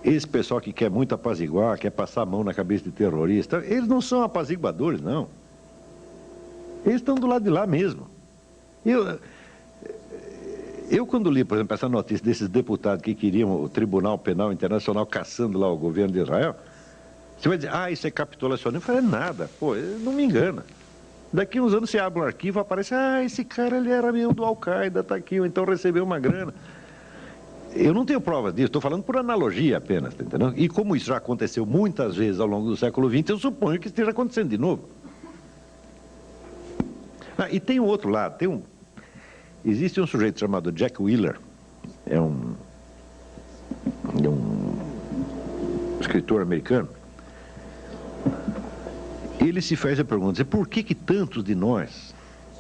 Esse pessoal que quer muito apaziguar, quer passar a mão na cabeça de terrorista, eles não são apaziguadores, não. Eles estão do lado de lá mesmo. Eu quando li, por exemplo, essa notícia desses deputados que queriam o Tribunal Penal Internacional caçando lá o governo de Israel, você vai dizer, isso é capitulacionismo? Eu falei, nada, pô, não me engana. Daqui uns anos você abre um arquivo, aparece, esse cara ele era meio do Al-Qaeda, está aqui, ou então recebeu uma grana. Eu não tenho provas disso, estou falando por analogia apenas, tá entendendo? E como isso já aconteceu muitas vezes ao longo do século XX, eu suponho que esteja acontecendo de novo. E tem um outro lado, existe um sujeito chamado Jack Wheeler, é um escritor americano. Ele se faz a pergunta, por que tantos de nós,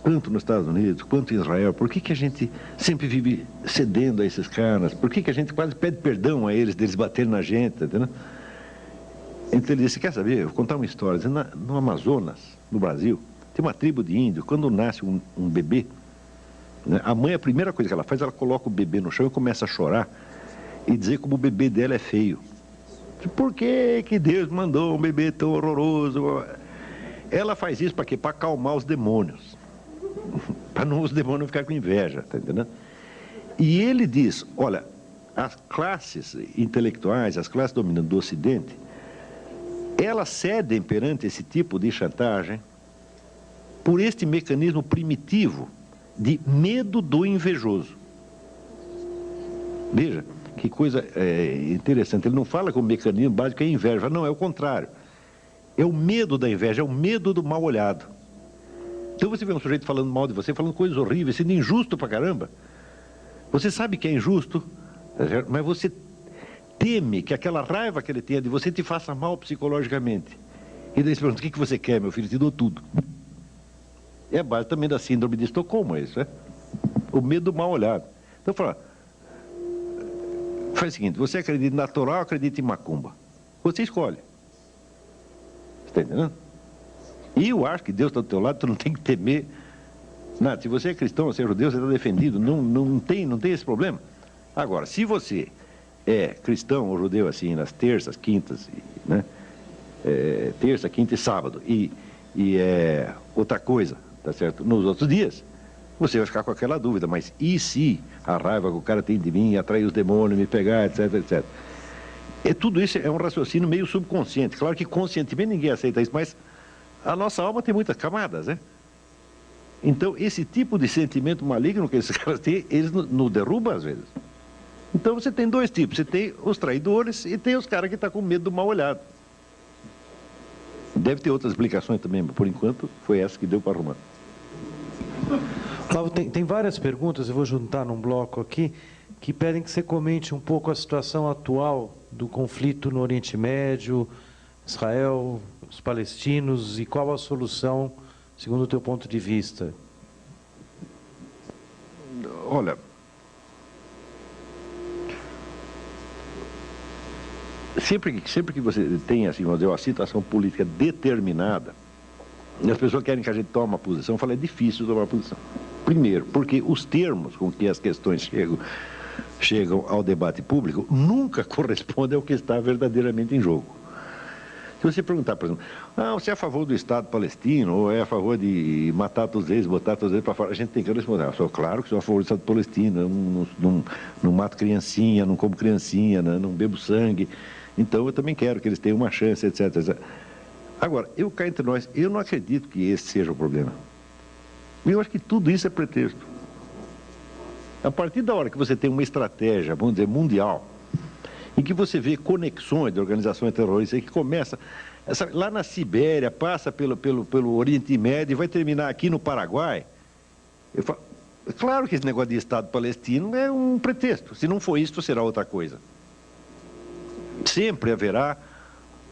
tanto nos Estados Unidos quanto em Israel, por que a gente sempre vive cedendo a esses caras? Por que a gente quase pede perdão a eles, deles baterem na gente, entendeu? Então ele disse, quer saber, eu vou contar uma história. No Amazonas, no Brasil, tem uma tribo de índios, quando nasce um bebê, né? A mãe, a primeira coisa que ela faz, ela coloca o bebê no chão e começa a chorar e dizer como o bebê dela é feio. Por que que Deus mandou um bebê tão horroroso? Ela faz isso para quê? Para acalmar os demônios. Para os demônios não ficarem com inveja, tá entendendo? E ele diz, olha, as classes intelectuais, as classes dominantes do Ocidente, elas cedem perante esse tipo de chantagem por este mecanismo primitivo de medo do invejoso. Veja, que coisa interessante. Ele não fala que o mecanismo básico é inveja. Não, é o contrário. É o medo da inveja, é o medo do mal olhado. Então você vê um sujeito falando mal de você, falando coisas horríveis, sendo injusto pra caramba. Você sabe que é injusto, mas você teme que aquela raiva que ele tenha de você te faça mal psicologicamente. E daí você pergunta, o que você quer, meu filho? Te dou tudo. É a base também da síndrome de Estocolmo, é isso, né? O medo do mal olhado. Então fala, faz o seguinte, você acredita em natural ou acredita em macumba? Você escolhe. Você está entendendo? E eu acho que Deus está do teu lado, tu não tem que temer nada. Se você é cristão, você é judeu, você está defendido, não tem esse problema. Agora, se você é cristão ou judeu assim, nas terças, quintas, né? Terça, quinta e sábado, e é outra coisa, tá certo? Nos outros dias, você vai ficar com aquela dúvida, mas e se a raiva que o cara tem de mim, atrair os demônios, me pegar, etc, etc. Tudo isso é um raciocínio meio subconsciente. Claro que conscientemente ninguém aceita isso, mas a nossa alma tem muitas camadas, né? Então, esse tipo de sentimento maligno que esses caras têm, eles nos derrubam às vezes. Então, você tem dois tipos. Você tem os traidores e tem os caras que estão com medo do mal olhado. Deve ter outras explicações também, mas por enquanto foi essa que deu para arrumar. Flávio, tem várias perguntas, eu vou juntar num bloco aqui, que pedem que você comente um pouco a situação atual do conflito no Oriente Médio, Israel, os palestinos, e qual a solução, segundo o teu ponto de vista? Olha, sempre que você tem assim, vamos dizer, uma situação política determinada, e as pessoas querem que a gente tome uma posição, eu falo, é difícil tomar uma posição. Primeiro, porque os termos com que as questões chegam ao debate público nunca correspondem ao que está verdadeiramente em jogo. Se você perguntar, por exemplo, você é a favor do Estado palestino ou é a favor de matar todos eles, botar todos eles para fora, a gente tem que responder. Eu sou claro que sou a favor do Estado palestino, eu não mato criancinha, não como criancinha, não bebo sangue, então eu também quero que eles tenham uma chance, etc, etc. Agora, eu cá entre nós, eu não acredito que esse seja o problema. Eu acho que tudo isso é pretexto. A partir da hora que você tem uma estratégia, vamos dizer, mundial, em que você vê conexões de organizações terroristas que começa lá na Sibéria, passa pelo Oriente Médio e vai terminar aqui no Paraguai. Eu falo, é claro que esse negócio de Estado palestino é um pretexto. Se não for isso, será outra coisa. Sempre haverá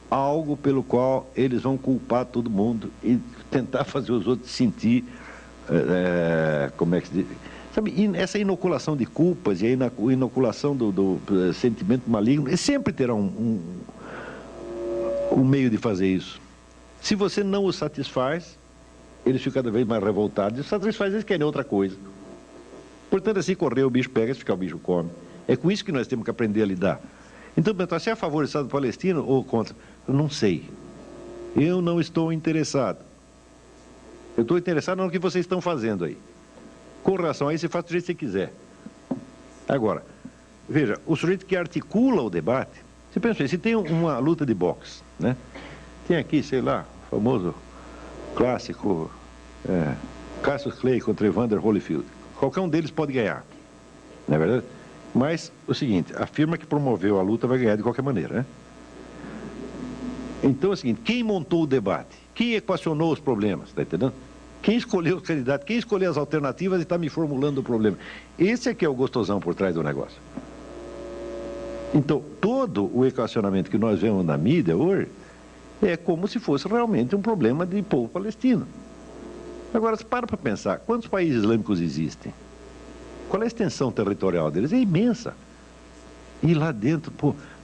algo pelo qual eles vão culpar todo mundo e tentar fazer os outros sentir, como é que se diz? Sabe, essa inoculação de culpas e a inoculação do sentimento maligno, sempre terá um meio de fazer isso. Se você não os satisfaz, eles ficam cada vez mais revoltados. E os satisfaz, eles querem outra coisa. Portanto, assim correr, o bicho pega, se ficar o bicho come. É com isso que nós temos que aprender a lidar. Então, você é a favor do Estado palestino ou contra? Eu não sei. Eu não estou interessado. Eu estou interessado no que vocês estão fazendo aí. Com relação a isso, você faz do jeito que você quiser. Agora, veja, o sujeito que articula o debate, você pensa assim, se tem uma luta de boxe, né? Tem aqui, sei lá, o famoso clássico Cassius Clay contra Evander Holyfield. Qualquer um deles pode ganhar, não é verdade? Mas, o seguinte, a firma que promoveu a luta vai ganhar de qualquer maneira, né? Então é o seguinte, quem montou o debate? Quem equacionou os problemas, está entendendo? Quem escolheu o candidato, quem escolheu as alternativas e está me formulando o problema. Esse é que é o gostosão por trás do negócio. Então, todo o equacionamento que nós vemos na mídia hoje é como se fosse realmente um problema de povo palestino. Agora, para pensar, quantos países islâmicos existem? Qual é a extensão territorial deles? É imensa. E lá dentro,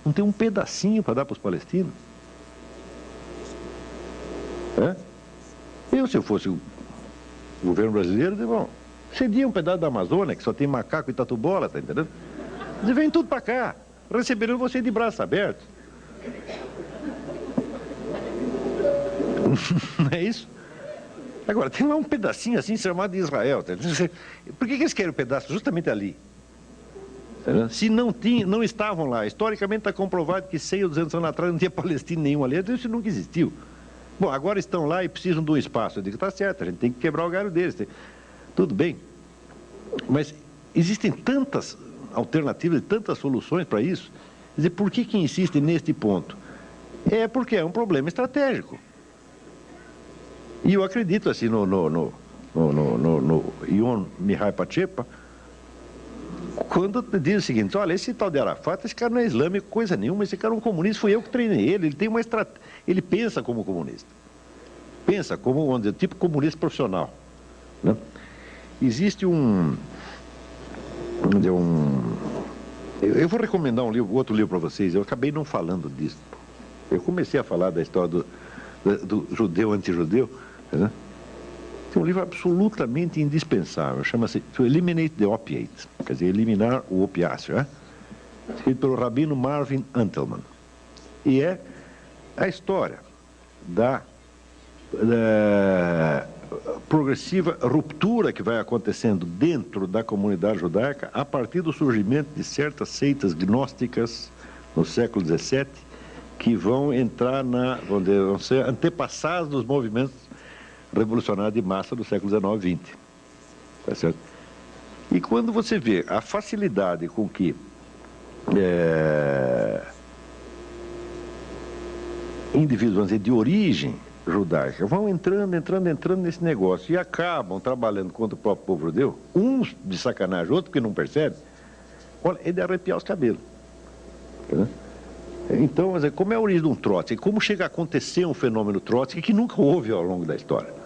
não tem um pedacinho para dar para os palestinos? Se eu fosse o governo brasileiro, eu digo, bom, Cedia um pedaço da Amazônia, que só tem macaco e tatu-bola, tá entendendo? Eles vêm tudo para cá. Receberam você de braços abertos. Não é isso? Agora, tem lá um pedacinho assim chamado Israel. Tá? Por que eles querem o pedaço justamente ali? Tá? Se não estavam lá, historicamente está comprovado que 100 ou 200 anos atrás não tinha palestino nenhum ali, isso nunca existiu. Bom, agora estão lá e precisam de um espaço. Eu digo, tá certo, a gente tem que quebrar o galho deles. Tudo bem. Mas existem tantas alternativas e tantas soluções para isso. Quer dizer, por que insistem neste ponto? É porque é um problema estratégico. E eu acredito assim no Ion Mihai Pachepa, quando diz o seguinte: olha, esse tal de Arafat, esse cara não é islâmico, coisa nenhuma, esse cara é um comunista, fui eu que treinei ele, ele tem uma estratégia, ele pensa como comunista. Pensa como, vamos dizer, tipo comunista profissional. Né? Existe eu vou recomendar outro livro para vocês, eu acabei não falando disso. Eu comecei a falar da história do judeu anti-judeu. Né? Tem um livro absolutamente indispensável, chama-se To Eliminate the Opiate, quer dizer, eliminar o opiáceo, né? Escrito pelo rabino Marvin Antelman. E é a história da progressiva ruptura que vai acontecendo dentro da comunidade judaica a partir do surgimento de certas seitas gnósticas no século XVII, que vão entrar vão ser antepassados dos movimentos revolucionários de massa do século XIX e XX. Tá certo? E quando você vê a facilidade com que indivíduos, vamos dizer, de origem judaica vão entrando nesse negócio e acabam trabalhando contra o próprio povo judeu, uns de sacanagem, outros que não percebem, olha, é de arrepiar os cabelos. Tá? Então, como é a origem de um Trotsky? Como chega a acontecer um fenômeno Trotsky que nunca houve ao longo da história?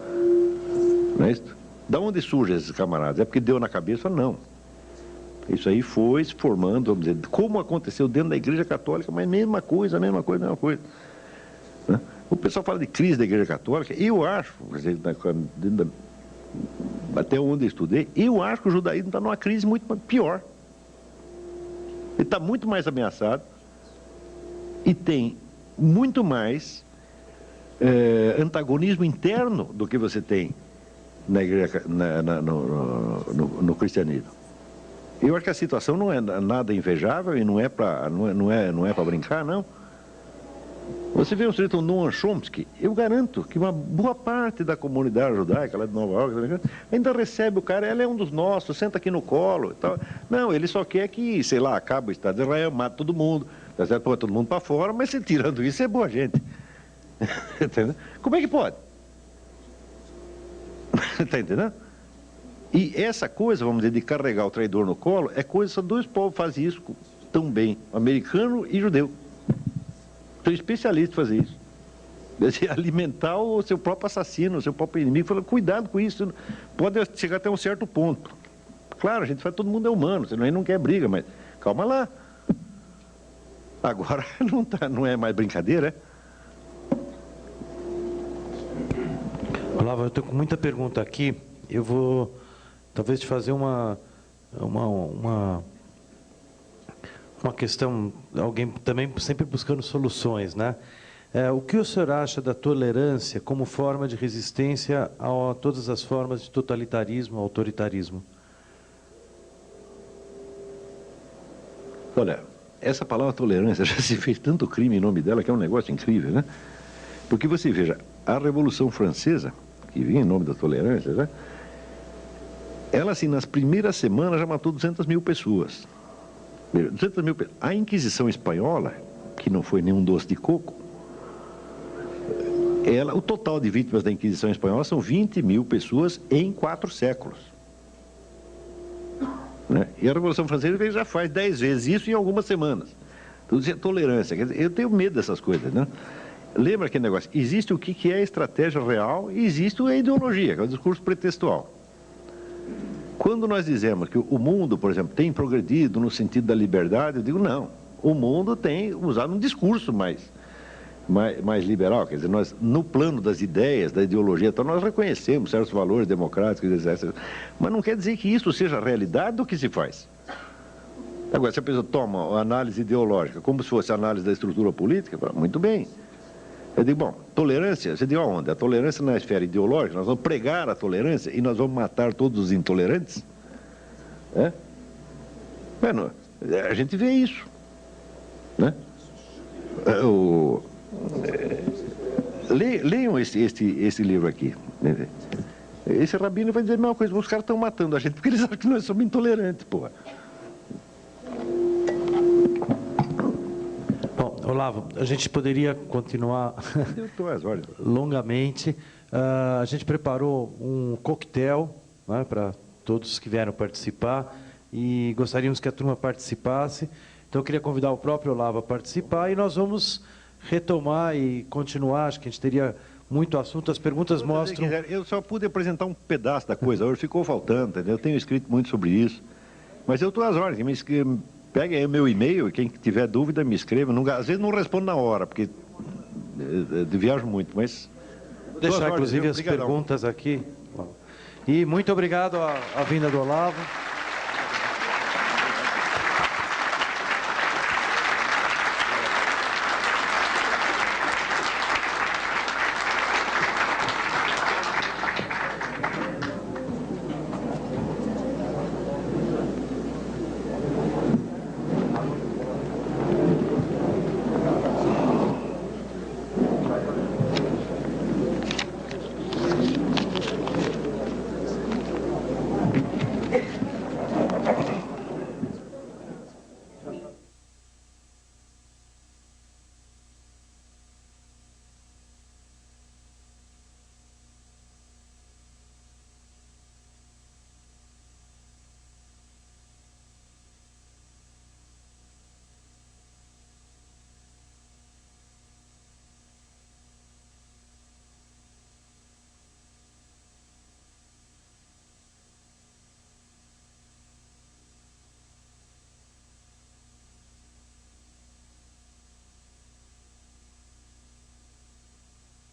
Não é isso? Da onde surgem esses camaradas? É porque deu na cabeça? Não. Isso aí foi se formando, vamos dizer, como aconteceu dentro da Igreja Católica, mas mesma coisa. Né? O pessoal fala de crise da Igreja Católica, eu acho, até onde eu estudei, eu acho que o judaísmo está numa crise muito pior. Ele está muito mais ameaçado e tem muito mais antagonismo interno do que você tem na igreja, no cristianismo. Eu acho que a situação não é nada invejável e não é para brincar, não. Você vê o sujeito Noam Chomsky, eu garanto que uma boa parte da comunidade judaica lá de Nova York ainda recebe o cara, ele é um dos nossos, senta aqui no colo e tal. Não, ele só quer que, sei lá, acabe o Estado de Israel, mata todo mundo, tá certo? Põe todo mundo para fora, mas se tirando isso é boa gente. Entendeu? Como é que pode? Está entendendo? E essa coisa, vamos dizer, de carregar o traidor no colo, é coisa, só dois povos fazem isso tão bem, americano e judeu. São especialistas em fazer isso. Deve alimentar o seu próprio assassino, o seu próprio inimigo, falando, cuidado com isso, pode chegar até um certo ponto. Claro, a gente fala, todo mundo é humano, senão aí não quer briga, mas calma lá. Agora não é mais brincadeira, é? Olavo, eu estou com muita pergunta aqui. Eu vou talvez te fazer uma questão, alguém também sempre buscando soluções, né? O que o senhor acha da tolerância como forma de resistência a todas as formas de totalitarismo, autoritarismo? Olha, essa palavra tolerância já se fez tanto crime em nome dela que é um negócio incrível, né? Porque você veja, a Revolução Francesa, que vinha em nome da tolerância, né? Ela, assim, nas primeiras semanas já matou 200 mil pessoas. 200 mil pessoas. A Inquisição Espanhola, que não foi nenhum doce de coco, o total de vítimas da Inquisição Espanhola são 20 mil pessoas em 4 séculos. Né? E a Revolução Francesa já faz 10 vezes isso em algumas semanas. Tudo isso é tolerância. Quer dizer, eu tenho medo dessas coisas, né? Lembra aquele negócio? Existe o que é a estratégia real e existe a ideologia, que é o discurso pretextual. Quando nós dizemos que o mundo, por exemplo, tem progredido no sentido da liberdade, eu digo não. O mundo tem usado um discurso mais mais liberal, quer dizer, nós, no plano das ideias, da ideologia, então nós reconhecemos certos valores democráticos, etc. Mas não quer dizer que isso seja a realidade do que se faz. Agora, se a pessoa toma a análise ideológica como se fosse a análise da estrutura política, muito bem. Eu digo, bom, tolerância, você diz aonde? A tolerância na esfera ideológica, nós vamos pregar a tolerância e nós vamos matar todos os intolerantes? É? Bueno, a gente vê isso, né? Leiam esse livro aqui. Esse rabino vai dizer a mesma coisa, os caras estão matando a gente porque eles acham que nós somos intolerantes, porra. Bom, Olavo, a gente poderia continuar longamente. A gente preparou um coquetel, né, para todos que vieram participar e gostaríamos que a turma participasse. Então, eu queria convidar o próprio Olavo a participar e nós vamos retomar e continuar. Acho que a gente teria muito assunto. As perguntas mostram... Eu só pude apresentar um pedaço da coisa, hoje ficou faltando, entendeu? Eu tenho escrito muito sobre isso. Mas eu estou às ordens. Pegue aí o meu e-mail e quem tiver dúvida me escreva. Às vezes não respondo na hora, porque viajo muito, mas... Vou deixar, inclusive, as perguntas aqui. E muito obrigado à vinda do Olavo.